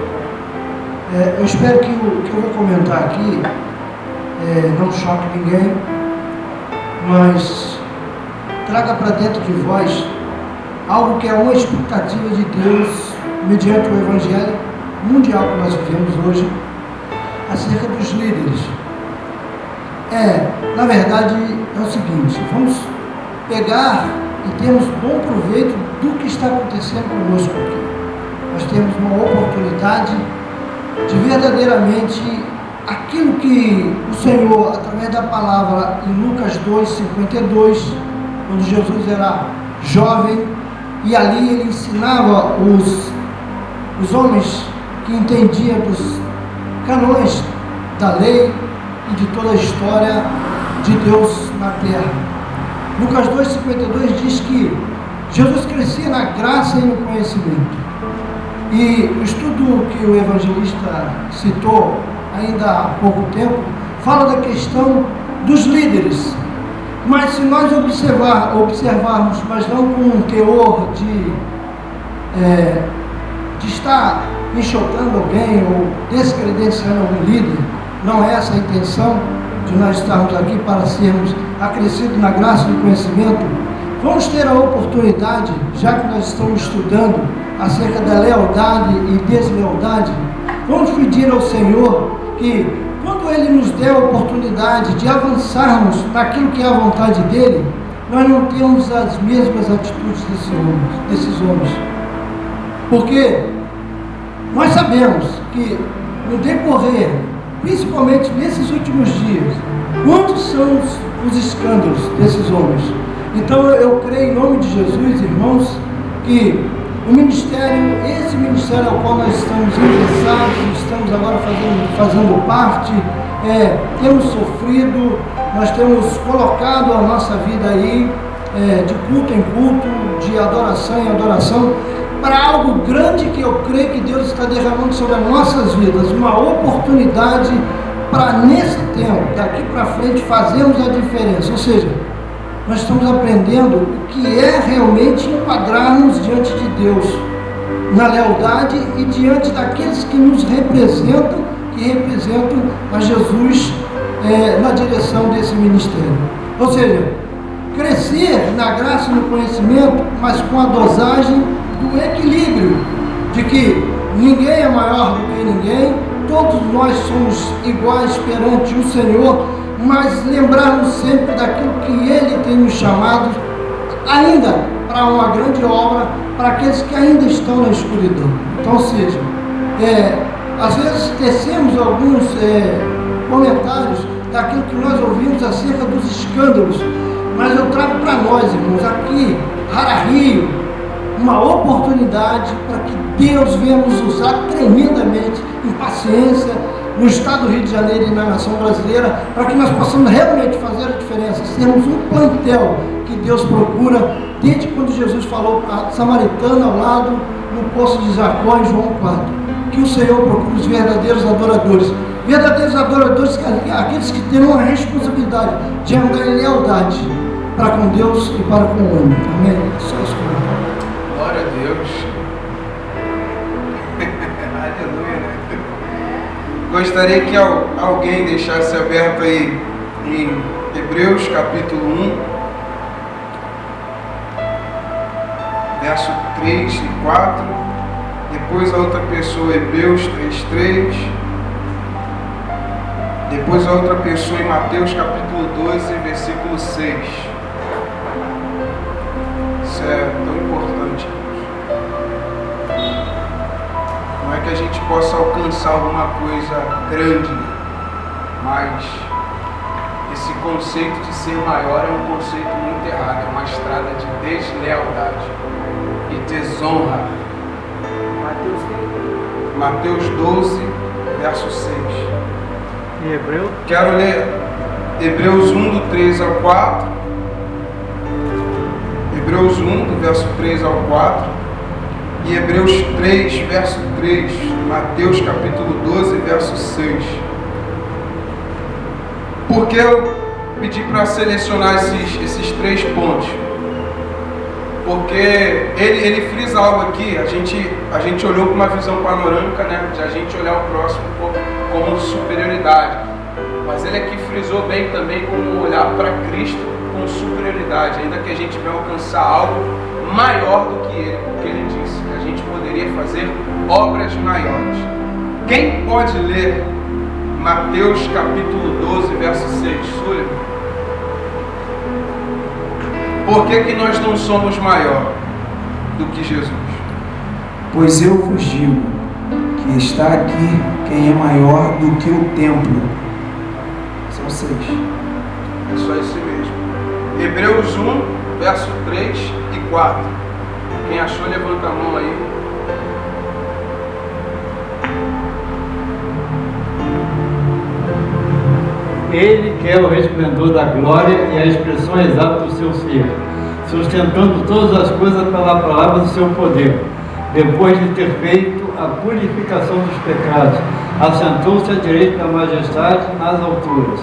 Eu espero que o que eu vou comentar aqui não choque ninguém, mas traga para dentro de vós algo que é uma expectativa de Deus mediante o Evangelho mundial que nós vivemos hoje, acerca dos líderes. Na verdade, é o seguinte, vamos pegar e termos bom proveito do que está acontecendo conosco aqui. Nós temos uma oportunidade de verdadeiramente aquilo que o Senhor, através da palavra em Lucas 2:52, quando Jesus era jovem, e ali ele ensinava os homens que entendiam dos canões da lei e de toda a história de Deus na terra. Lucas 2:52 diz que Jesus crescia na graça e no conhecimento. E o estudo que o evangelista citou ainda há pouco tempo fala da questão dos líderes. Mas se nós observarmos, mas não com um teor de estar enxotando alguém ou descredenciando algum líder, não é essa a intenção de nós estarmos aqui para sermos acrescidos na graça e no conhecimento. Vamos ter a oportunidade, já que nós estamos estudando acerca da lealdade e deslealdade, vamos pedir ao Senhor que, quando Ele nos der a oportunidade de avançarmos naquilo que é a vontade dEle, nós não temos as mesmas atitudes desses homens. Porque nós sabemos que no decorrer, principalmente nesses últimos dias, quantos são os escândalos desses homens. Então eu creio em nome de Jesus, irmãos, que esse ministério ao qual nós estamos interessados, estamos agora fazendo parte, temos sofrido, nós temos colocado a nossa vida aí, de culto em culto, de adoração em adoração, para algo grande que eu creio que Deus está derramando sobre as nossas vidas, uma oportunidade para nesse tempo, daqui para frente, fazermos a diferença. Ou seja, nós estamos aprendendo o que é realmente enquadrar-nos diante de Deus, na lealdade e diante daqueles que nos representam, que representam a Jesus na direção desse ministério. Ou seja, crescer na graça e no conhecimento, mas com a dosagem do equilíbrio, de que ninguém é maior do que ninguém, todos nós somos iguais perante o Senhor, mas lembrarmos sempre daquilo que Ele tem nos chamado, ainda para uma grande obra, para aqueles que ainda estão na escuridão. Então, ou seja, às vezes tecemos alguns comentários daquilo que nós ouvimos acerca dos escândalos, mas eu trago para nós, irmãos, aqui Hara-Rio, uma oportunidade para que Deus venha nos usar tremendamente em paciência no estado do Rio de Janeiro e na nação brasileira, para que nós possamos realmente fazer a diferença, sermos um plantel que Deus procura, desde quando Jesus falou para a samaritana ao lado, no poço de Jacó, em João 4, que o Senhor procura os verdadeiros adoradores, aqueles que terão a responsabilidade de andar em lealdade para com Deus e para com o homem. Amém? Só isso. Glória a Deus. Aleluia, né? Gostaria que alguém deixasse aberto aí em Hebreus capítulo 1, verso 3 e 4. Depois a outra pessoa, Hebreus 3:3. Depois a outra pessoa em Mateus capítulo 12, versículo 6. Isso é tão importante. Não é que a gente possa alcançar alguma coisa grande, mas esse conceito de ser maior é um conceito muito errado, é uma estrada de deslealdade e desonra. Mateus 12, verso 6. E Hebreu? Quero ler Hebreus 1, do 3 ao 4. Hebreus 1, do verso 3 ao 4. E Hebreus 3, verso 3. Mateus capítulo 12, verso 6. Por que eu pedi para selecionar esses 3 pontos? Porque ele frisa algo aqui, a gente olhou com uma visão panorâmica, né? De a gente olhar o próximo como superioridade. Mas ele aqui frisou bem também como olhar para Cristo com superioridade, ainda que a gente venha alcançar algo maior do que ele, porque ele disse que a gente poderia fazer obras maiores. Quem pode ler Mateus capítulo 12, verso 6, Súlio? Por que nós não somos maior do que Jesus? Pois eu vos digo que está aqui quem é maior do que o templo. São 6. É só isso mesmo. Hebreus 1, verso 3 e 4. Quem achou, levanta a mão aí. Ele que é o resplendor da glória e a expressão exata do seu ser, sustentando todas as coisas pela palavra do seu poder. Depois de ter feito a purificação dos pecados, assentou-se à direita da majestade nas alturas,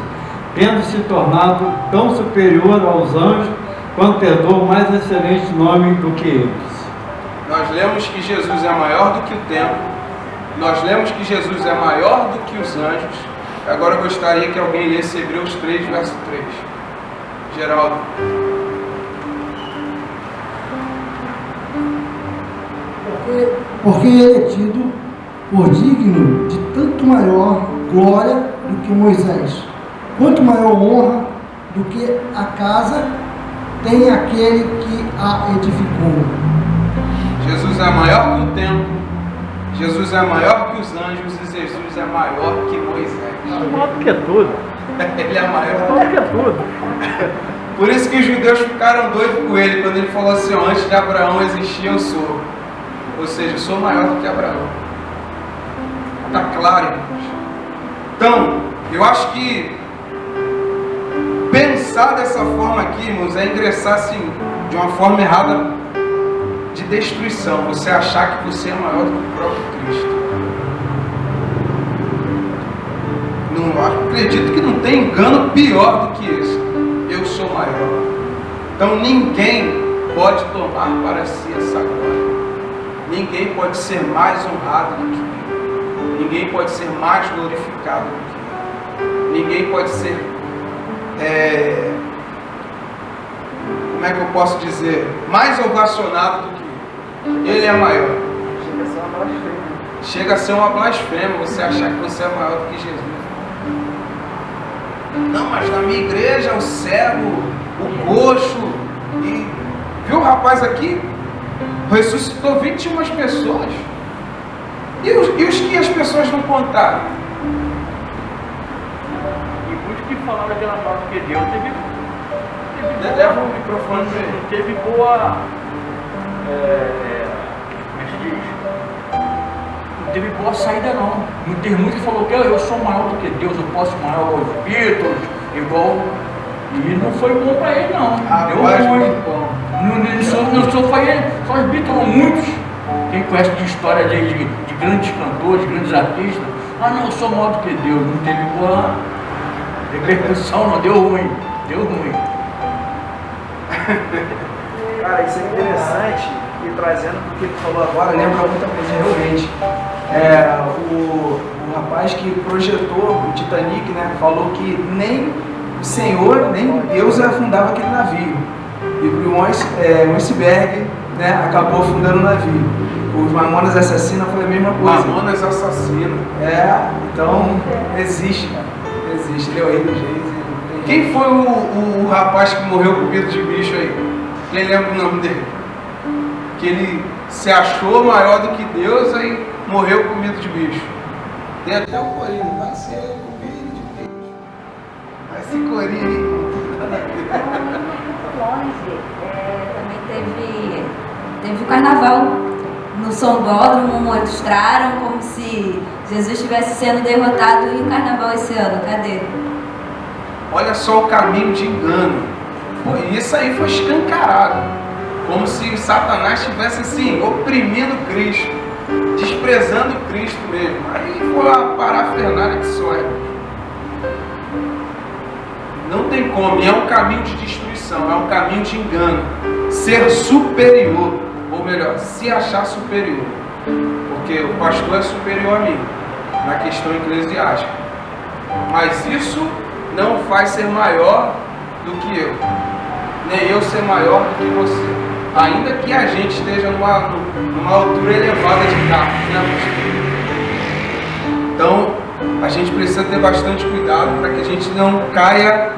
tendo se tornado tão superior aos anjos, quanto herdou mais excelente nome do que eles. Nós lemos que Jesus é maior do que o templo. Nós lemos que Jesus é maior do que os anjos. Agora eu gostaria que alguém lesse Hebreus 3, verso 3. Geraldo. Porque ele é tido por digno de tanto maior glória do que Moisés, quanto maior honra do que a casa tem aquele que a edificou. Jesus é maior que o templo. Jesus é maior que os anjos e Jesus é maior que Moisés. Maior do que tudo. Ele é maior. Maior do que tudo. Por isso que os judeus ficaram doidos com ele, quando ele falou assim, ó, antes de Abraão existir, eu sou. Ou seja, eu sou maior do que Abraão. Está claro, irmãos? Então, eu acho que pensar dessa forma aqui, irmãos, é ingressar assim, de uma forma errada de destruição. Você achar que você é maior do que o próprio Cristo. Não acredito que não tem engano pior do que esse. Eu sou maior. Então ninguém pode tomar para si essa glória. Ninguém pode ser mais honrado do que ele. Ninguém pode ser mais glorificado do que ele. Ninguém pode ser, como é que eu posso dizer, mais ovacionado do que ele. Ele é maior. Chega a ser uma blasfêmia você achar que você é maior do que Jesus. Não, mas na minha igreja o cego, o coxo, e viu o rapaz aqui? Ressuscitou 21 pessoas. E os que as pessoas não contaram? E muitos que falaram aquela palavra que Deus teve Leva o microfone para ele. Teve boa como é que se diz? Não teve boa saída não. Tem muito que falou que eu sou maior do que Deus, eu posso ir maior aos Beatles, igual. E não foi bom pra ele não. Deu ruim. Não só foi ele, só os Beatles, muitos. Quem conhece de história de grandes cantores, de grandes artistas, não, eu sou maior do que Deus, não teve boa repercussão, não, deu ruim. Cara, isso é interessante e trazendo o que tu falou agora, lembra muita coisa realmente. O rapaz que projetou o Titanic, né, falou que nem o Senhor, nem Deus afundava aquele navio. E o iceberg, né, acabou afundando o navio. Os Mamonas Assassinos foi a mesma coisa. Mamonas Assassinos. Então existe, cara. Existe. Ele é o rei dos reis. Quem foi o rapaz que morreu comido de bicho aí? Quem lembra o nome dele? Que ele se achou maior do que Deus, aí morreu comido de bicho. Tem até o corinho, vai ser comido de bicho. Vai ser corinho aí. Muito longe, também teve o carnaval. No Sambódromo mostraram como se Jesus estivesse sendo derrotado em carnaval esse ano. Cadê? Olha só o caminho de engano. Pô, isso aí foi escancarado. Como se Satanás estivesse assim, oprimindo Cristo, desprezando Cristo mesmo. Aí foi a parafernália que só é. Não tem como, e é um caminho de destruição, é um caminho de engano. Ser superior, ou melhor, se achar superior. Porque o pastor é superior a mim, na questão eclesiástica. Mas isso não faz ser maior do que eu, nem eu ser maior do que você, ainda que a gente esteja numa altura elevada de carro, né? Então a gente precisa ter bastante cuidado para que a gente não caia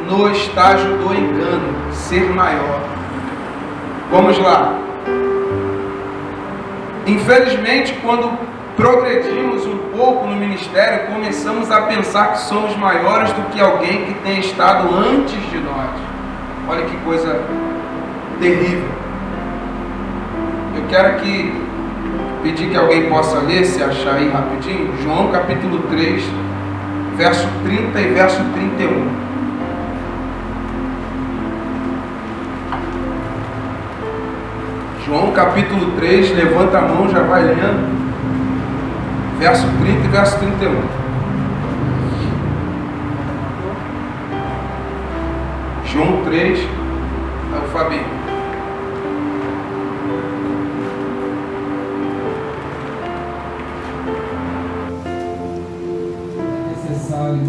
no estágio do engano, ser maior. Vamos lá. Infelizmente, quando progredimos um pouco no ministério, começamos a pensar que somos maiores do que alguém que tem estado antes de nós. Olha que coisa terrível. Eu quero aqui pedir que alguém possa ler, se achar aí rapidinho, João capítulo 3, verso 30 e verso 31. João capítulo 3, levanta a mão, já vai lendo. Verso 30 e verso 31. João 3, é o Fabinho. É necessário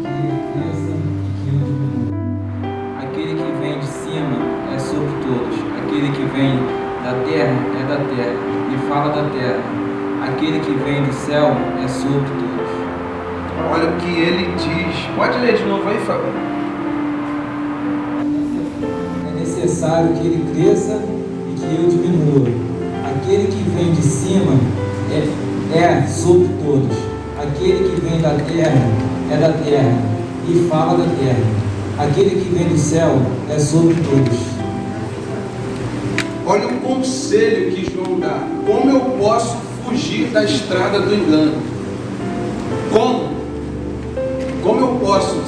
que ele cresça e que eu diminua. Aquele que vem de cima é sobre todos. Aquele que vem da terra é da terra e fala da terra. Aquele que vem do céu é sobre todos. Olha o que ele diz. Pode ler de novo aí, Fábio. É necessário que ele cresça e que eu diminua. Aquele que vem de cima é sobre todos. Aquele que vem da terra é da terra e fala da terra. Aquele que vem do céu é sobre todos. Olha o conselho que João dá. Como eu posso fugir da estrada do engano? Como eu posso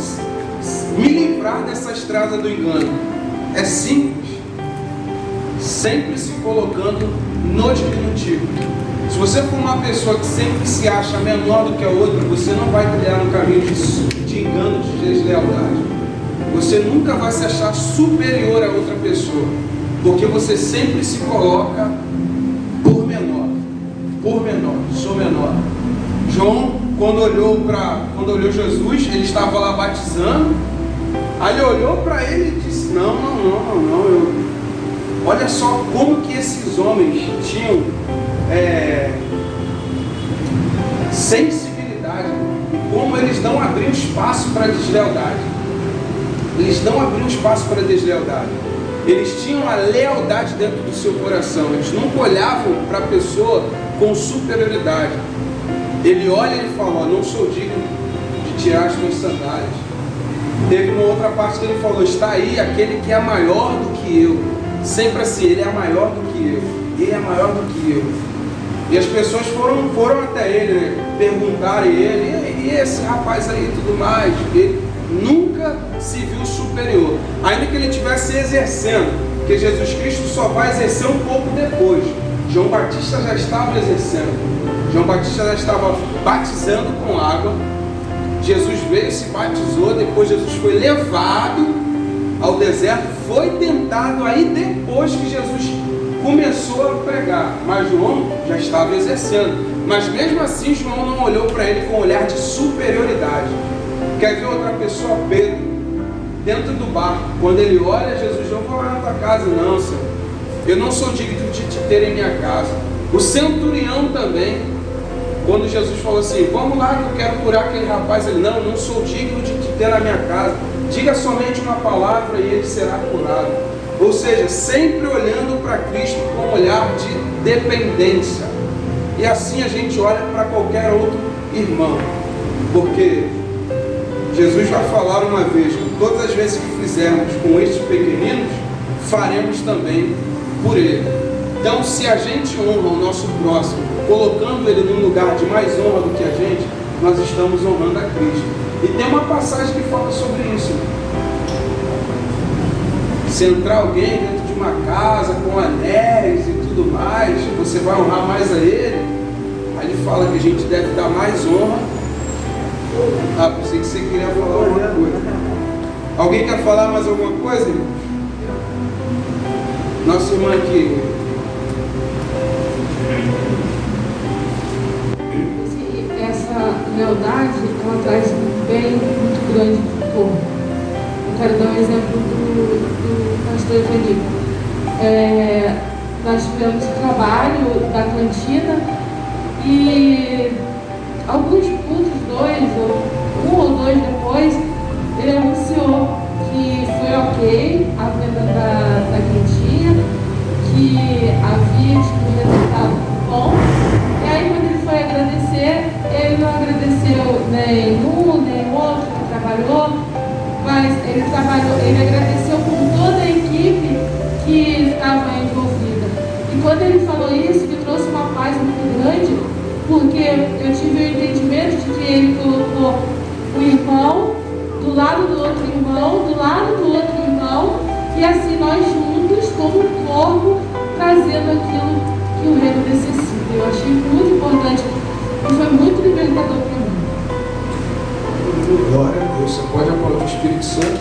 me livrar dessa estrada do engano? É simples. Sempre se colocando no diminutivo. Se você for uma pessoa que sempre se acha menor do que a outra, você não vai trilhar no caminho de engano, de deslealdade. Você nunca vai se achar superior a outra pessoa, porque você sempre se coloca por menor, sou menor. João, quando olhou Jesus, ele estava lá batizando, aí ele olhou para ele e disse, não, olha só como que esses homens tinham sensibilidade, e como eles não abriam espaço para deslealdade. Eles não abriam espaço para deslealdade. Eles tinham a lealdade dentro do seu coração. Eles nunca olhavam para a pessoa com superioridade. Ele olha e ele fala, não sou digno de tirar as tuas sandálias. Teve uma outra parte que ele falou, está aí aquele que é maior do que eu. sempre assim, ele é maior do que eu, ele é maior do que eu. E as pessoas foram até ele, né, perguntarem ele, e esse rapaz aí e tudo mais. Ele nunca se viu superior, ainda que ele estivesse exercendo, porque Jesus Cristo só vai exercer um pouco depois. João Batista já estava exercendo, João Batista já estava batizando com água. Jesus veio, se batizou, depois Jesus foi levado ao deserto, foi tentado, aí depois que Jesus começou a pregar, mas João já estava exercendo. Mas mesmo assim João não olhou para ele com um olhar de superioridade. Quer ver outra pessoa? Pedro, dentro do barco, quando ele olha Jesus, não vou lá na tua casa, não, Senhor, eu não sou digno de te ter em minha casa. O centurião também, quando Jesus falou assim, vamos lá que eu quero curar aquele rapaz, ele, não sou digno de te ter na minha casa, diga somente uma palavra e ele será curado. Ou seja, sempre olhando para Cristo com um olhar de dependência. E assim a gente olha para qualquer outro irmão, porque Jesus vai falar uma vez, todas as vezes que fizermos com estes pequeninos, faremos também por ele. Então, se a gente honra o nosso próximo, colocando ele num lugar de mais honra do que a gente, nós estamos honrando a Cristo. E tem uma passagem que fala sobre isso. Se entrar alguém dentro de uma casa com anéis e tudo mais, você vai honrar mais a ele. Aí ele fala que a gente deve dar mais honra. Ah, pensei que você queria falar alguma coisa. Alguém quer falar mais alguma coisa, irmão? Nossa irmã aqui. Essa lealdade, ela traz um bem muito grande para o povo. Eu quero dar um exemplo do pastor Evanico. Nós tivemos o trabalho da cantina e alguns cultos, um ou dois depois, ele anunciou que foi ok a venda da quentinha, que havia um resultado bom. E aí quando ele foi agradecer, ele não agradeceu nem um, nem outro que trabalhou, mas ele agradeceu por toda a equipe que estava envolvida. E quando ele falou isso, me trouxe uma paz muito grande, porque eu tive o entendimento de que ele colocou o irmão do lado do outro irmão, do lado do outro irmão, e assim nós juntos, como um corpo, trazendo aquilo que o reino necessita. Eu achei muito importante e foi muito libertador para mim. Glória a Deus. Você pode aplaudir o Espírito Santo?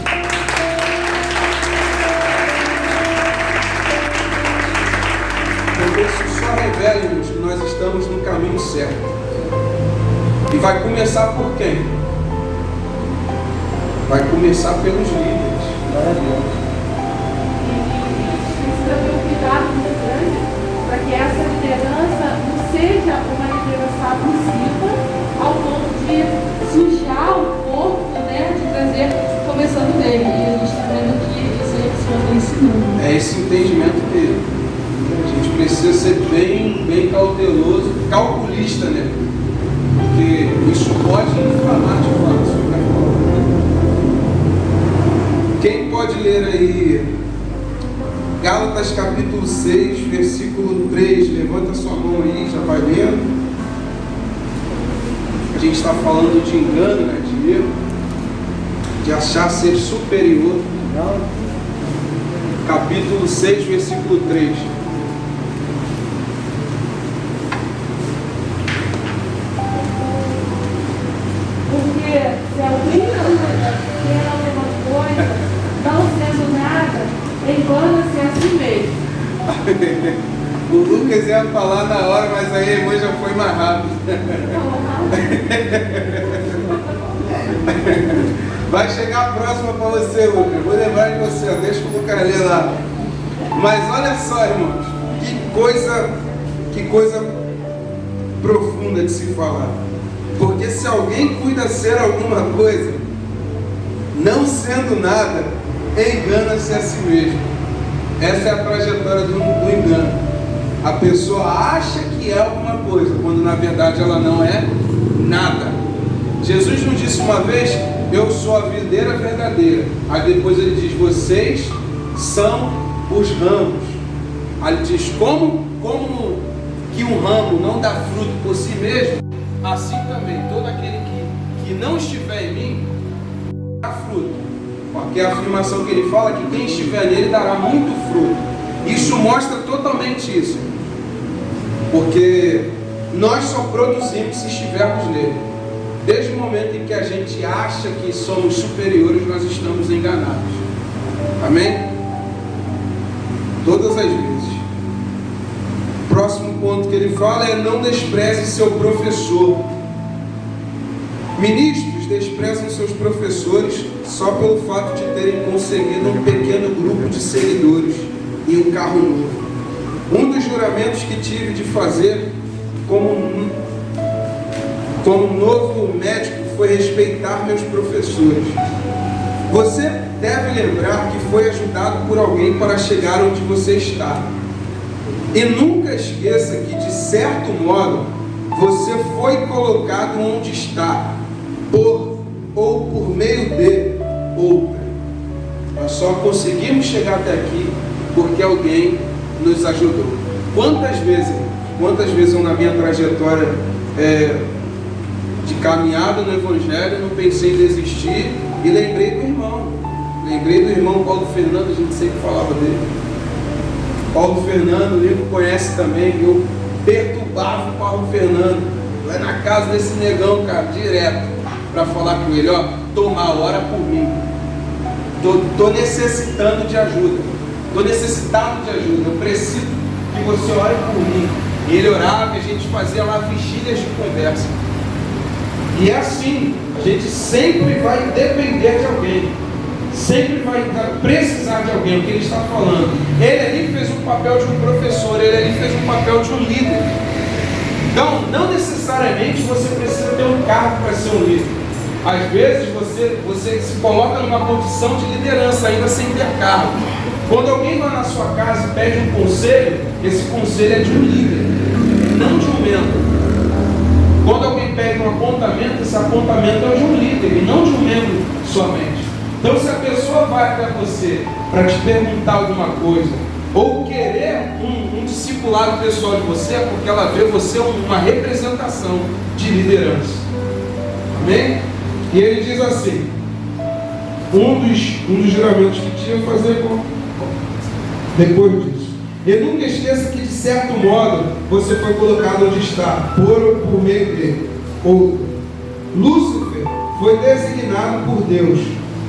Porque isso só revela, irmãos, que nós estamos no caminho certo. E vai começar por quem? Vai começar pelos líderes. Glória a Deus. E precisa ter um cuidado muito grande para que essa liderança não seja uma liderança abusiva ao ponto de sujar o corpo, né, de trazer, começando dele. E a gente está vendo que isso aí que o Senhor está ensinando. É esse entendimento que a gente precisa ser bem cauteloso, calculista, né? Porque isso pode inflamar de fato. Quem pode ler aí Gálatas capítulo 6, versículo 3, levanta sua mão aí, já vai lendo. A gente está falando de engano, né, de erro, de achar ser superior. Capítulo 6, versículo 3. Porque se alguém não quer alguma coisa, não sendo nada, engana-se a si mesmo. O Lucas ia falar na hora, mas aí a irmã já foi mais rápido. Vai chegar a próxima para você, Lucas. Vou lembrar de você, ó. Deixa o Lucas ler lá. Mas olha só, irmãos, que coisa profunda de se falar. Porque se alguém cuida ser alguma coisa, não sendo nada, engana-se a si mesmo. Essa é a trajetória do engano. A pessoa acha que é alguma coisa, quando na verdade ela não é nada. Jesus não disse uma vez, eu sou a videira verdadeira. Aí depois ele diz, vocês são os ramos. Aí ele diz, como que um ramo não dá fruto por si mesmo, assim também todo aquele que não estiver em mim, dá fruto. Porque a afirmação que ele fala é que quem estiver nele dará muito fruto. Isso mostra totalmente isso. Porque nós só produzimos se estivermos nele. Desde o momento em que a gente acha que somos superiores, nós estamos enganados. Amém? Todas as vezes. O próximo ponto que ele fala é: não despreze seu professor. Ministros desprezam seus professores só pelo fato de terem conseguido um pequeno grupo de seguidores e um carro novo. Um dos juramentos que tive de fazer como novo médico foi respeitar meus professores. Você deve lembrar que foi ajudado por alguém para chegar onde você está. E nunca esqueça que, de certo modo, você foi colocado onde está, por meio de outra. Nós só conseguimos chegar até aqui porque alguém nos ajudou. Quantas vezes eu, na minha trajetória de caminhada no Evangelho, não pensei em desistir e lembrei do irmão Paulo Fernando, a gente sempre falava dele. Paulo Fernando, o Nico conhece também, eu perturbava o Paulo Fernando, lá na casa desse negão, cara, direto, para falar com ele, ó, toma hora por mim, tô necessitando de ajuda, tô necessitado de ajuda, eu preciso que você ore por mim. E ele orava e a gente fazia lá vigílias de conversa. E é assim, a gente sempre vai depender de alguém, sempre vai precisar de alguém, o que ele está falando. Ele ali fez um papel de um professor, ele ali fez um papel de um líder. Então, não necessariamente você precisa ter um cargo para ser um líder. Às vezes você se coloca numa posição de liderança ainda sem ter cargo. Quando alguém vai na sua casa e pede um conselho, esse conselho é de um líder, não de um membro. Quando alguém pede um apontamento, esse apontamento é de um líder e não de um membro somente. Então, se a pessoa vai até você para te perguntar alguma coisa, ou querer um discipulado pessoal de você, é porque ela vê você uma representação de liderança. Amém? E ele diz assim, um dos juramentos que tinha a fazer depois disso. E nunca esqueça que, de certo modo, você foi colocado onde está, por meio dele. Lúcifer foi designado por Deus,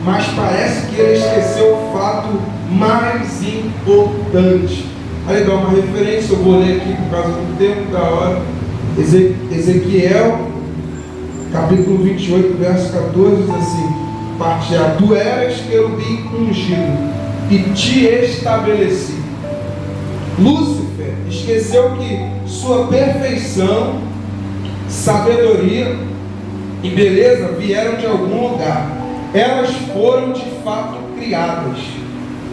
mas parece que ele esqueceu o fato mais importante. Aí dá uma referência, eu vou ler aqui por causa do tempo, da hora. Ezequiel, capítulo 28, verso 14, diz assim, parte A: tu eras querubim ungido, e te estabeleci. Lúcifer esqueceu que sua perfeição, sabedoria e beleza vieram de algum lugar. Elas foram de fato criadas.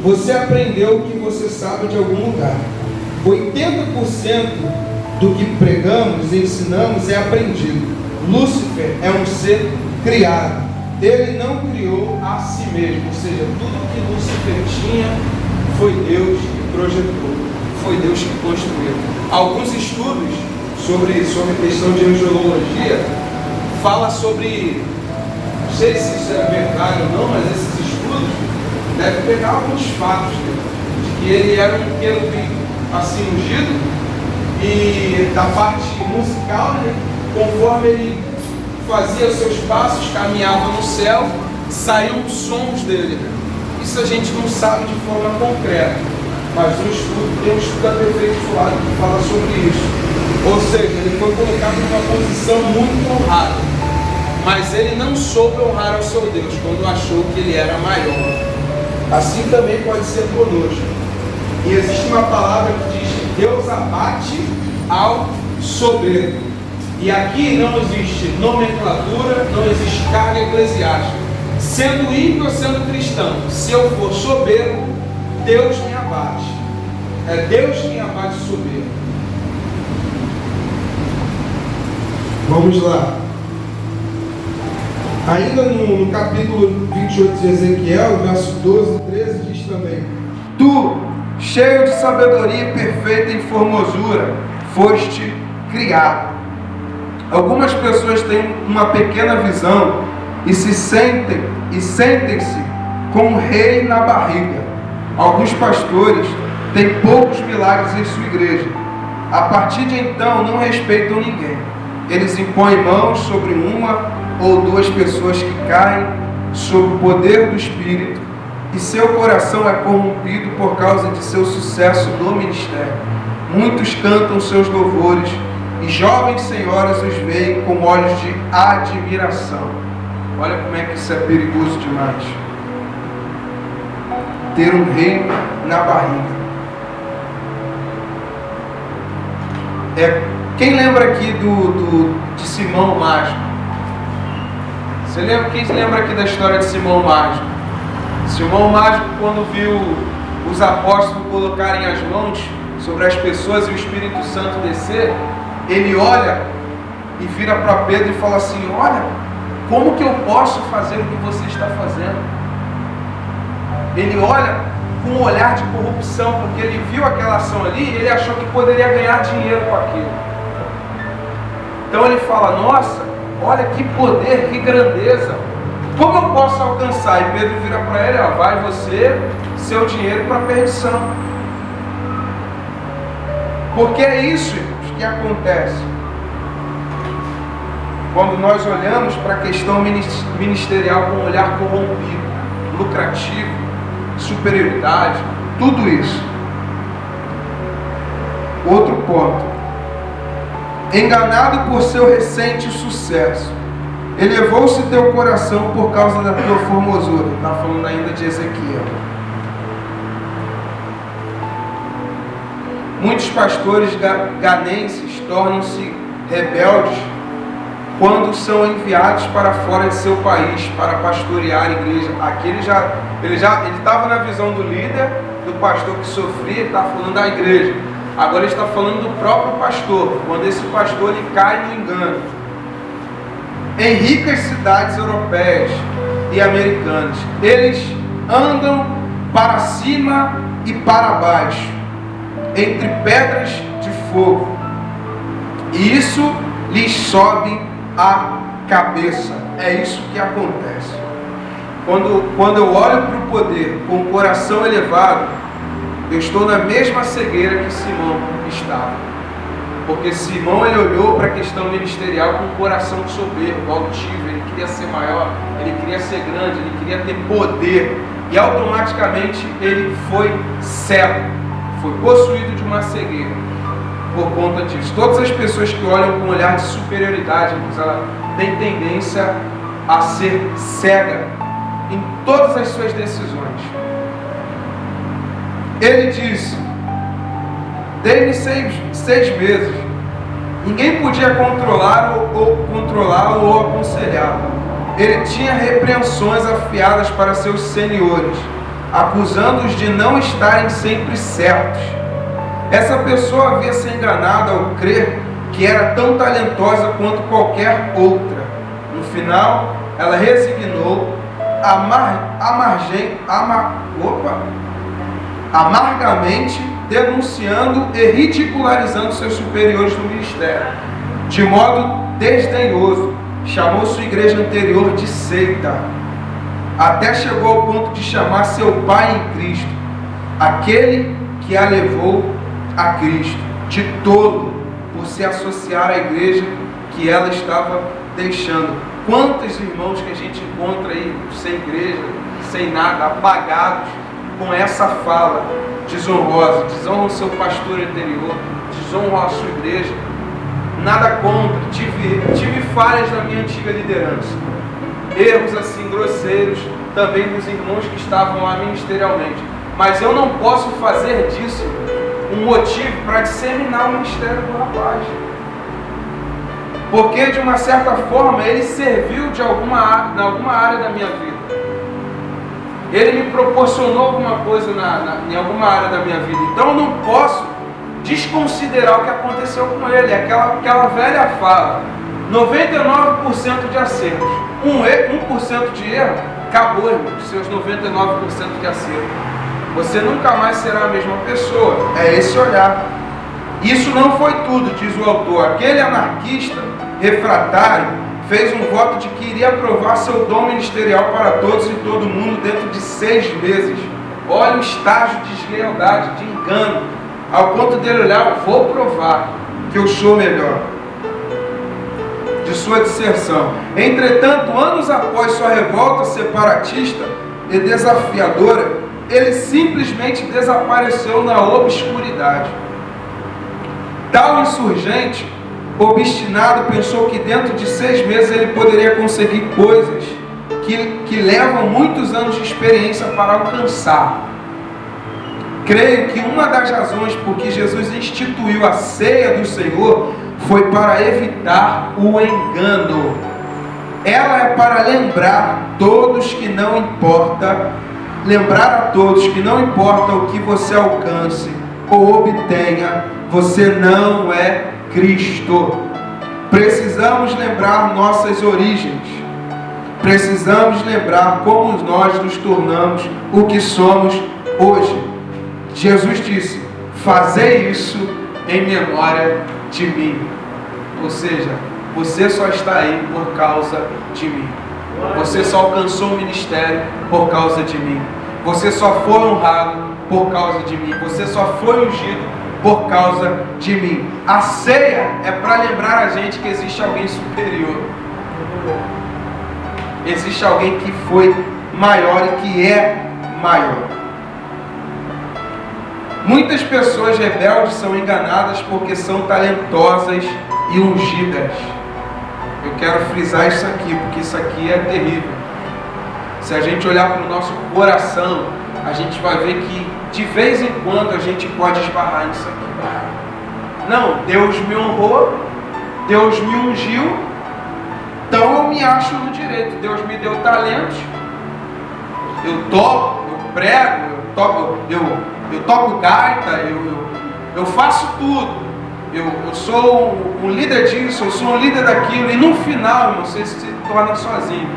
Você aprendeu o que você sabe de algum lugar. 80% do que pregamos e ensinamos é aprendido. Lúcifer é um ser criado. Ele não criou a si mesmo. Ou seja, tudo que Lúcifer tinha foi Deus que projetou. Foi Deus que construiu. Alguns estudos sobre a questão de angelologia fala sobre, não sei se isso é verdade ou não, mas esses estudos devem pegar alguns fatos, né, de que ele era um querubim assim ungido, e da parte musical, né, conforme ele fazia os seus passos, caminhava no céu, saíam os sons dele. Isso a gente não sabe de forma concreta, mas tem um estudo aperfeiçoado que fala sobre isso. Ou seja, ele foi colocado numa posição muito honrada, mas ele não soube honrar ao seu Deus quando achou que ele era maior. Assim também pode ser conosco. E existe uma palavra que diz que Deus abate ao soberbo. E aqui não existe nomenclatura, não existe carga eclesiástica. Sendo ímpio ou sendo cristão, se eu for soberbo, Deus me abate. É Deus quem abate o soberbo. Vamos lá. Ainda no capítulo 28 de Ezequiel, verso 12 e 13, diz também: tu cheio de sabedoria perfeita em formosura, foste criado. Algumas pessoas têm uma pequena visão e sentem-se com um rei na barriga. Alguns pastores têm poucos milagres em sua igreja. A partir de então, não respeitam ninguém. Eles impõem mãos sobre uma ou duas pessoas que caem sob o poder do Espírito, e seu coração é corrompido por causa de seu sucesso no ministério. Muitos cantam seus louvores, e jovens senhoras os veem com olhos de admiração. Olha como é que isso é perigoso demais. Ter um rei na barriga. Quem lembra aqui de Simão Mágico? Quem se lembra aqui da história de Simão Mágico? Simão Mágico, quando viu os apóstolos colocarem as mãos sobre as pessoas e o Espírito Santo descer, ele olha e vira para Pedro e fala assim: olha, como que eu posso fazer o que você está fazendo? Ele olha com um olhar de corrupção, porque ele viu aquela ação ali e ele achou que poderia ganhar dinheiro com aquilo. Então ele fala: nossa, olha que poder, que grandeza, como eu posso alcançar? E Pedro vira para ele: ó, vai você, seu dinheiro para a perdição. Porque é isso, irmãos, que acontece quando nós olhamos para a questão ministerial com um olhar corrompido, lucrativo, superioridade, tudo isso. Outro ponto: enganado por seu recente sucesso, elevou-se teu coração por causa da tua formosura. Está falando ainda de Ezequiel. Muitos pastores ganenses tornam-se rebeldes quando são enviados para fora de seu país para pastorear a igreja. Aqui ele estava na visão do líder, do pastor que sofria, ele está falando da igreja. Agora ele está falando do próprio pastor, quando esse pastor ele cai no engano. Em ricas cidades europeias e americanas, eles andam para cima e para baixo, entre pedras de fogo, e isso lhes sobe a cabeça. É isso que acontece. Quando eu olho para o poder com o coração elevado, eu estou na mesma cegueira que Simão estava. Porque Simão ele olhou para a questão ministerial com o coração soberbo, altivo. Ele queria ser maior, ele queria ser grande, ele queria ter poder. E automaticamente ele foi cego, foi possuído de uma cegueira por conta disso. Todas as pessoas que olham com um olhar de superioridade, ela tem tendência a ser cega em todas as suas decisões. Ele disse: dei-lhe 6 meses. Ninguém podia controlá-lo ou aconselhá-lo. Ele tinha repreensões afiadas para seus senhores, acusando-os de não estarem sempre certos. Essa pessoa havia se enganado ao crer que era tão talentosa quanto qualquer outra. No final, ela resignou, amargamente denunciando e ridicularizando seus superiores no ministério. De modo desdenhoso, chamou sua igreja anterior de seita. Até chegou ao ponto de chamar seu pai em Cristo, aquele que a levou a Cristo, de tolo, por se associar à igreja que ela estava deixando. Quantos irmãos que a gente encontra aí sem igreja, sem nada, apagados, com essa fala desonrosa, desonram o seu pastor anterior, desonram a sua igreja. Nada contra, tive falhas na minha antiga liderança, erros assim grosseiros também dos irmãos que estavam lá ministerialmente, mas eu não posso fazer disso um motivo para disseminar o ministério do rapaz, porque de uma certa forma ele serviu em alguma área da minha vida, ele me proporcionou alguma coisa em alguma área da minha vida, então eu não posso desconsiderar o que aconteceu com ele. Aquela velha fala: 99% de acertos, 1% de erro, acabou, irmão, seus 99% de acerto. Você nunca mais será a mesma pessoa. É esse olhar. Isso não foi tudo, diz o autor. Aquele anarquista refratário fez um voto de que iria aprovar seu dom ministerial para todos e todo mundo dentro de 6 meses. Olha o estágio de deslealdade, de engano, ao ponto dele olhar, vou provar que eu sou melhor. De sua disserção. Entretanto, anos após sua revolta separatista e desafiadora, ele simplesmente desapareceu na obscuridade. Tal insurgente, obstinado, pensou que dentro de 6 meses ele poderia conseguir coisas que levam muitos anos de experiência para alcançar. Creio que uma das razões por que Jesus instituiu a ceia do Senhor foi para evitar o engano. Ela é para lembrar a todos que não importa o que você alcance ou obtenha, você não é Cristo. Precisamos lembrar nossas origens. Precisamos lembrar como nós nos tornamos o que somos hoje. Jesus disse: fazei isso em memória de mim. Ou seja, você só está aí por causa de mim. Você só alcançou o ministério por causa de mim. Você só foi honrado por causa de mim. Você só foi ungido por causa de mim. A ceia é para lembrar a gente que existe alguém superior. Existe alguém que foi maior e que é maior. Muitas pessoas rebeldes são enganadas porque são talentosas e ungidas. Eu quero frisar isso aqui, porque isso aqui é terrível. Se a gente olhar para o nosso coração, a gente vai ver que de vez em quando a gente pode esbarrar nisso aqui. Não, Deus me honrou, Deus me ungiu, então eu me acho no direito. Deus me deu talentos, eu toco, eu prego, eu toco gaita, eu faço tudo. Eu sou um líder disso, eu sou um líder daquilo, e no final, irmão, você se torna sozinho.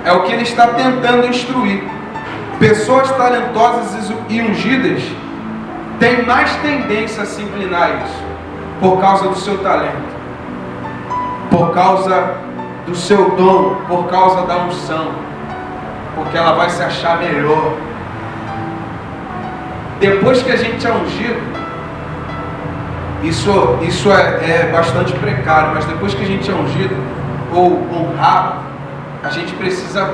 É o que ele está tentando instruir. Pessoas talentosas e ungidas têm mais tendência a se inclinar isso, por causa do seu talento, por causa do seu dom, por causa da unção, porque ela vai se achar melhor. Depois que a gente é ungido, isso é bastante precário, mas depois que a gente é ungido ou honrado, a gente precisa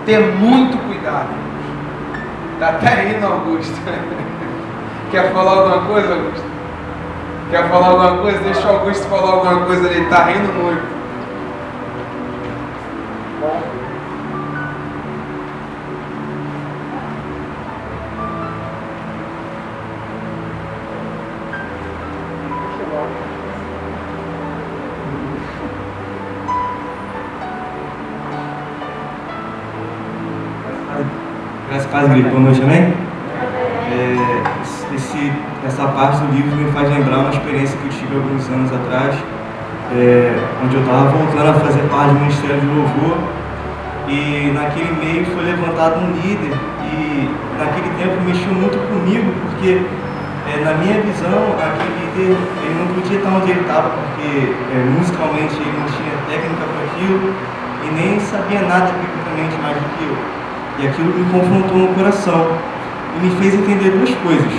ter muito cuidado. Está até rindo, Augusto. Quer falar alguma coisa, Augusto? Quer falar alguma coisa? Deixa o Augusto falar alguma coisa, ele está rindo muito. Graças a Deus, boa noite também. Essa parte do livro me faz lembrar uma experiência que eu tive alguns anos atrás, onde eu estava voltando a fazer parte do Ministério de Louvor, e naquele meio foi levantado um líder, e naquele tempo mexeu muito comigo, porque na minha visão, aquele líder ele não podia estar onde ele estava, porque musicalmente ele não tinha técnica para aquilo, e nem sabia nada tecnicamente mais do que eu. E aquilo me confrontou no coração e me fez entender 2 coisas: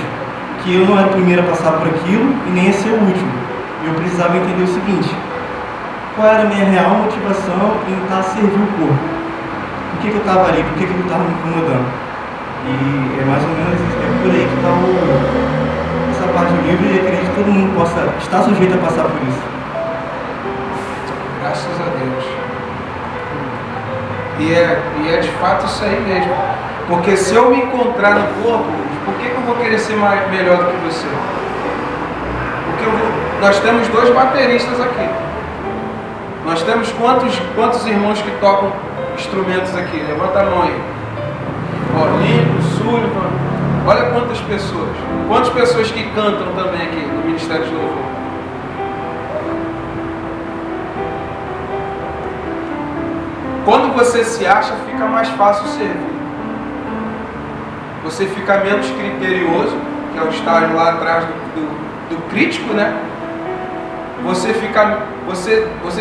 que eu não era o primeiro a passar por aquilo e nem a ser o último. E eu precisava entender o seguinte: qual era a minha real motivação em estar a servir o corpo? Por que eu estava ali? Por que eu estava me incomodando? E é mais ou menos por aí que está essa parte do livro, e eu acredito que todo mundo possa estar sujeito a passar por isso. Graças a Deus. E é de fato isso aí mesmo. Porque se eu me encontrar no corpo, por que eu vou querer ser melhor do que você? Porque nós temos 2 bateristas aqui. Nós temos quantos irmãos que tocam instrumentos aqui? Levanta a mão aí. Paulinho, Sullivan. Olha quantas pessoas. Quantas pessoas que cantam também aqui no Ministério de Louvor. Quando você se acha, fica mais fácil servir. você fica menos criterioso, que é o estágio lá atrás do crítico, né? Você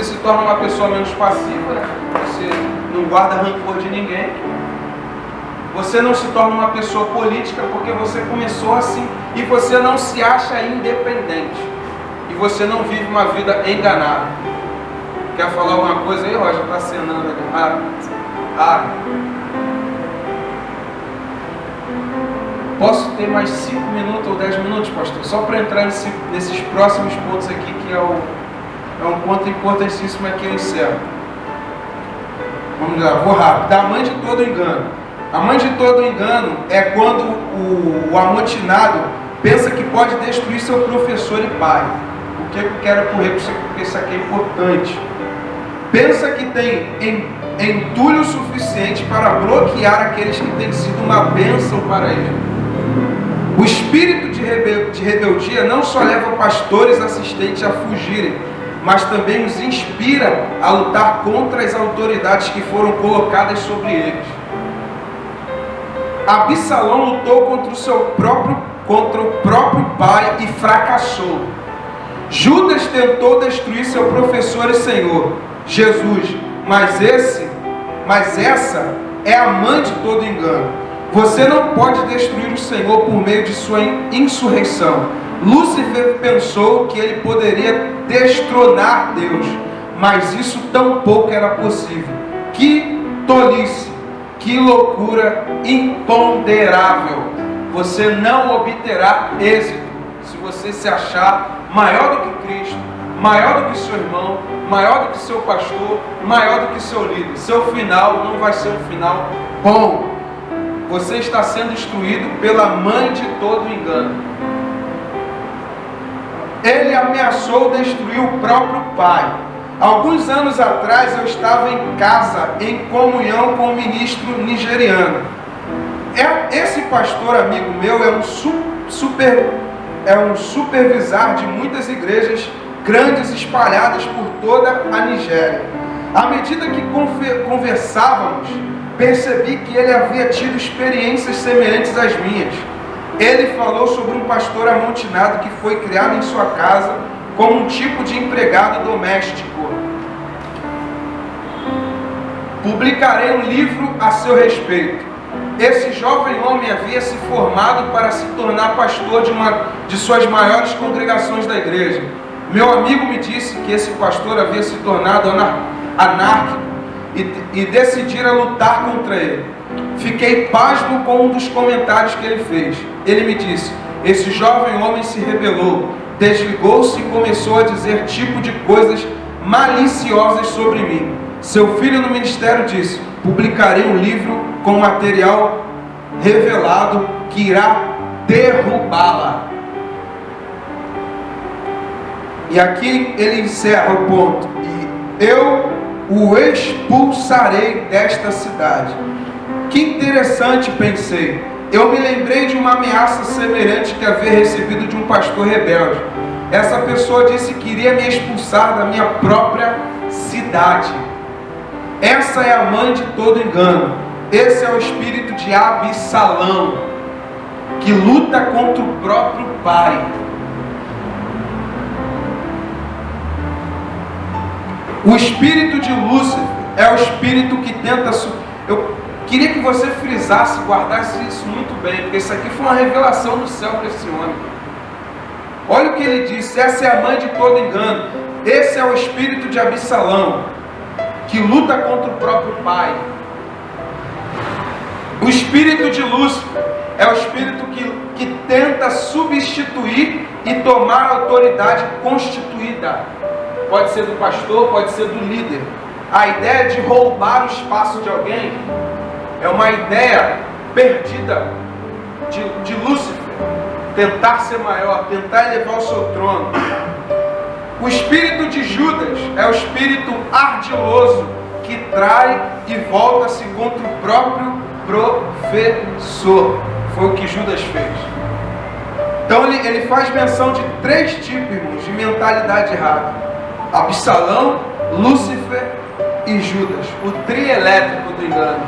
se torna uma pessoa menos passiva, né? Você não guarda rancor de ninguém. Você não se torna uma pessoa política porque você começou assim. E você não se acha independente. E você não vive uma vida enganada. Quer falar alguma coisa aí, Roger? Está acenando aqui. Posso ter mais 5 minutos ou 10 minutos, pastor? Só para entrar nesses próximos pontos aqui, que é um ponto importantíssimo aqui eu encerro. Vamos lá, vou rápido. Da mãe de todo engano. A mãe de todo engano é quando o amotinado pensa que pode destruir seu professor e pai. O que eu quero correr para você, porque isso aqui é importante. Pensa que tem entulho suficiente para bloquear aqueles que têm sido uma bênção para ele. O espírito de rebeldia não só leva pastores assistentes a fugirem, mas também os inspira a lutar contra as autoridades que foram colocadas sobre eles. Absalão lutou contra o próprio pai e fracassou. Judas tentou destruir seu professor e Senhor, Jesus, mas essa é a mãe de todo engano. Você não pode destruir o Senhor por meio de sua insurreição. Lúcifer pensou que ele poderia destronar Deus, mas isso tampouco era possível. Que tolice, que loucura imponderável. Você não obterá êxito se você se achar maior do que Cristo, maior do que seu irmão, maior do que seu pastor, maior do que seu líder. Seu final não vai ser um final bom. Você está sendo instruído pela mãe de todo engano. Ele ameaçou destruir o próprio pai. Alguns anos atrás eu estava em casa em comunhão com um ministro nigeriano. Esse pastor amigo meu é um supervisor de muitas igrejas grandes espalhadas por toda a Nigéria. À medida que conversávamos, percebi que ele havia tido experiências semelhantes às minhas. Ele falou sobre um pastor amontinado que foi criado em sua casa como um tipo de empregado doméstico. Publicarei um livro a seu respeito. Esse jovem homem havia se formado para se tornar pastor de suas maiores congregações da igreja. Meu amigo me disse que esse pastor havia se tornado anárquico e decidira lutar contra ele. Fiquei pasmo com um dos comentários que ele fez. Ele me disse: esse jovem homem se rebelou, desligou-se e começou a dizer tipo de coisas maliciosas sobre mim. Seu filho no ministério disse: publicarei um livro com material revelado que irá derrubá-la. E aqui ele encerra o ponto: e eu o expulsarei desta cidade. Que interessante, pensei. Eu me lembrei de uma ameaça semelhante que havia recebido de um pastor rebelde. Essa pessoa disse que iria me expulsar da minha própria cidade. Essa é a mãe de todo engano. Esse é o espírito de Absalão, que luta contra o próprio pai. O espírito de Lúcifer é o espírito que tenta... Eu queria que você frisasse, guardasse isso muito bem, porque isso aqui foi uma revelação do céu para esse homem. Olha o que ele disse: essa é a mãe de todo engano. Esse é o espírito de Absalão, que luta contra o próprio pai. O espírito de Lúcifer é o espírito que tenta substituir e tomar a autoridade constituída. Pode ser do pastor, pode ser do líder. A ideia de roubar o espaço de alguém é uma ideia perdida de Lúcifer. Tentar ser maior, tentar elevar o seu trono. O espírito de Judas é o espírito ardiloso que trai e volta-se contra o próprio professor. Foi o que Judas fez. Então ele faz menção de 3 tipos de mentalidade errada: Absalão, Lúcifer e Judas. O trio elétrico do engano.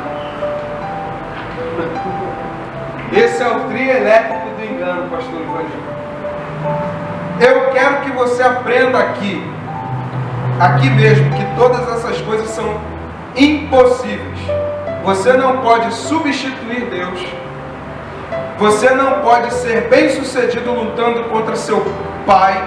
Esse é o trio elétrico do engano, pastor Evangelho. Eu quero que você aprenda aqui mesmo, que todas essas coisas são impossíveis. Você não pode substituir Deus. Você não pode ser bem-sucedido lutando contra seu pai.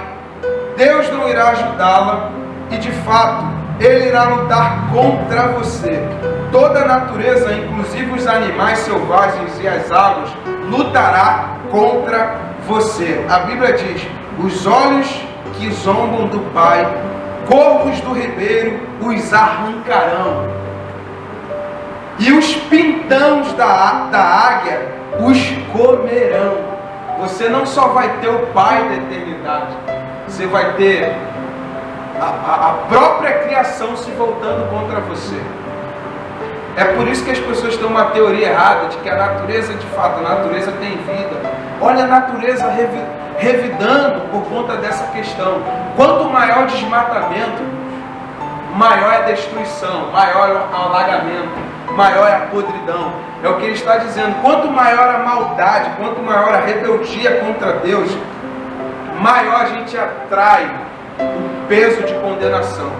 Deus não irá ajudá-la e, de fato, Ele irá lutar contra você. Toda a natureza, inclusive os animais selvagens e as águas, lutará contra você. A Bíblia diz: os olhos que zombam do Pai, corvos do ribeiro, os arrancarão. E os pintãos da águia os comerão. Você não só vai ter o Pai da eternidade, você vai ter a própria criação se voltando contra você. É por isso que as pessoas têm uma teoria errada de que a natureza, de fato, a natureza tem vida. Olha a natureza revidando por conta dessa questão. Quanto maior o desmatamento, maior é a destruição, maior é o alagamento, maior é a podridão. É o que ele está dizendo. Quanto maior a maldade, quanto maior a rebeldia contra Deus, maior a gente atrai o peso de condenação.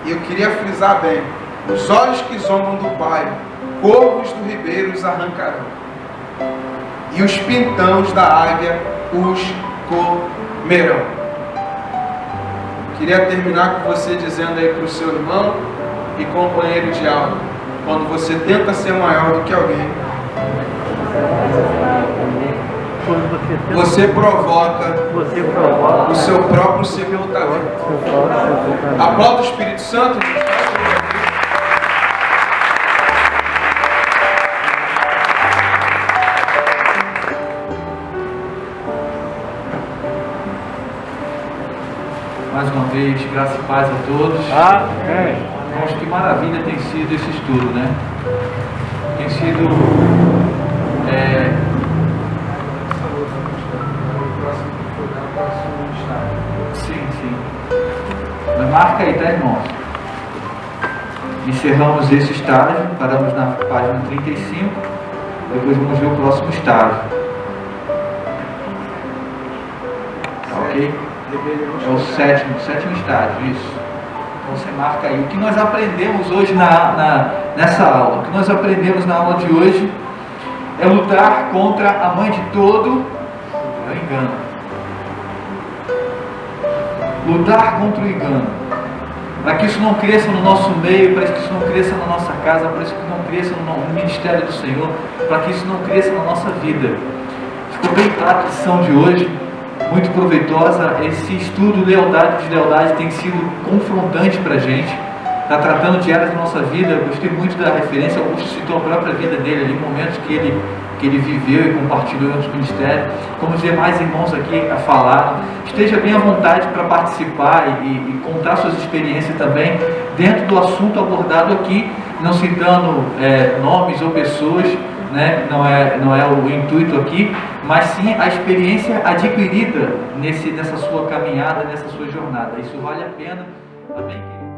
E eu queria frisar bem: os olhos que zombam do Pai, corvos do ribeiro os arrancarão, e os pintãos da águia os comerão. Queria terminar com você dizendo aí para o seu irmão e companheiro de aula: quando você tenta ser maior do que alguém, você provoca o seu próprio sepultamento. Aplauda o Espírito Santo. Mais uma vez, graça e paz a todos. Irmãos, que maravilha tem sido esse estudo, né? Tem sido sim. Mas marca aí, tá, irmãos? Encerramos esse estágio, paramos na página 35. Depois vamos ver o próximo estágio. Tá ok? É o sétimo estágio, isso. Então você marca aí. O que nós aprendemos hoje nessa aula? O que nós aprendemos na aula de hoje é lutar contra a mãe de todo o engano. Lutar contra o engano. Para que isso não cresça no nosso meio, para que isso não cresça na nossa casa, para que isso não cresça no ministério do Senhor, para que isso não cresça na nossa vida. Ficou bem claro a lição de hoje, muito proveitosa. Esse estudo lealdade e deslealdade tem sido confrontante para a gente. Está tratando de áreas da nossa vida. Eu gostei muito da referência. Augusto citou a própria vida dele ali, momentos que ele viveu e compartilhou em outros ministérios, como os demais irmãos aqui falaram. Esteja bem à vontade para participar e contar suas experiências também dentro do assunto abordado aqui, não citando nomes ou pessoas, né? Não é o intuito aqui, mas sim a experiência adquirida nessa sua caminhada, nessa sua jornada. Isso vale a pena. Amém, querido?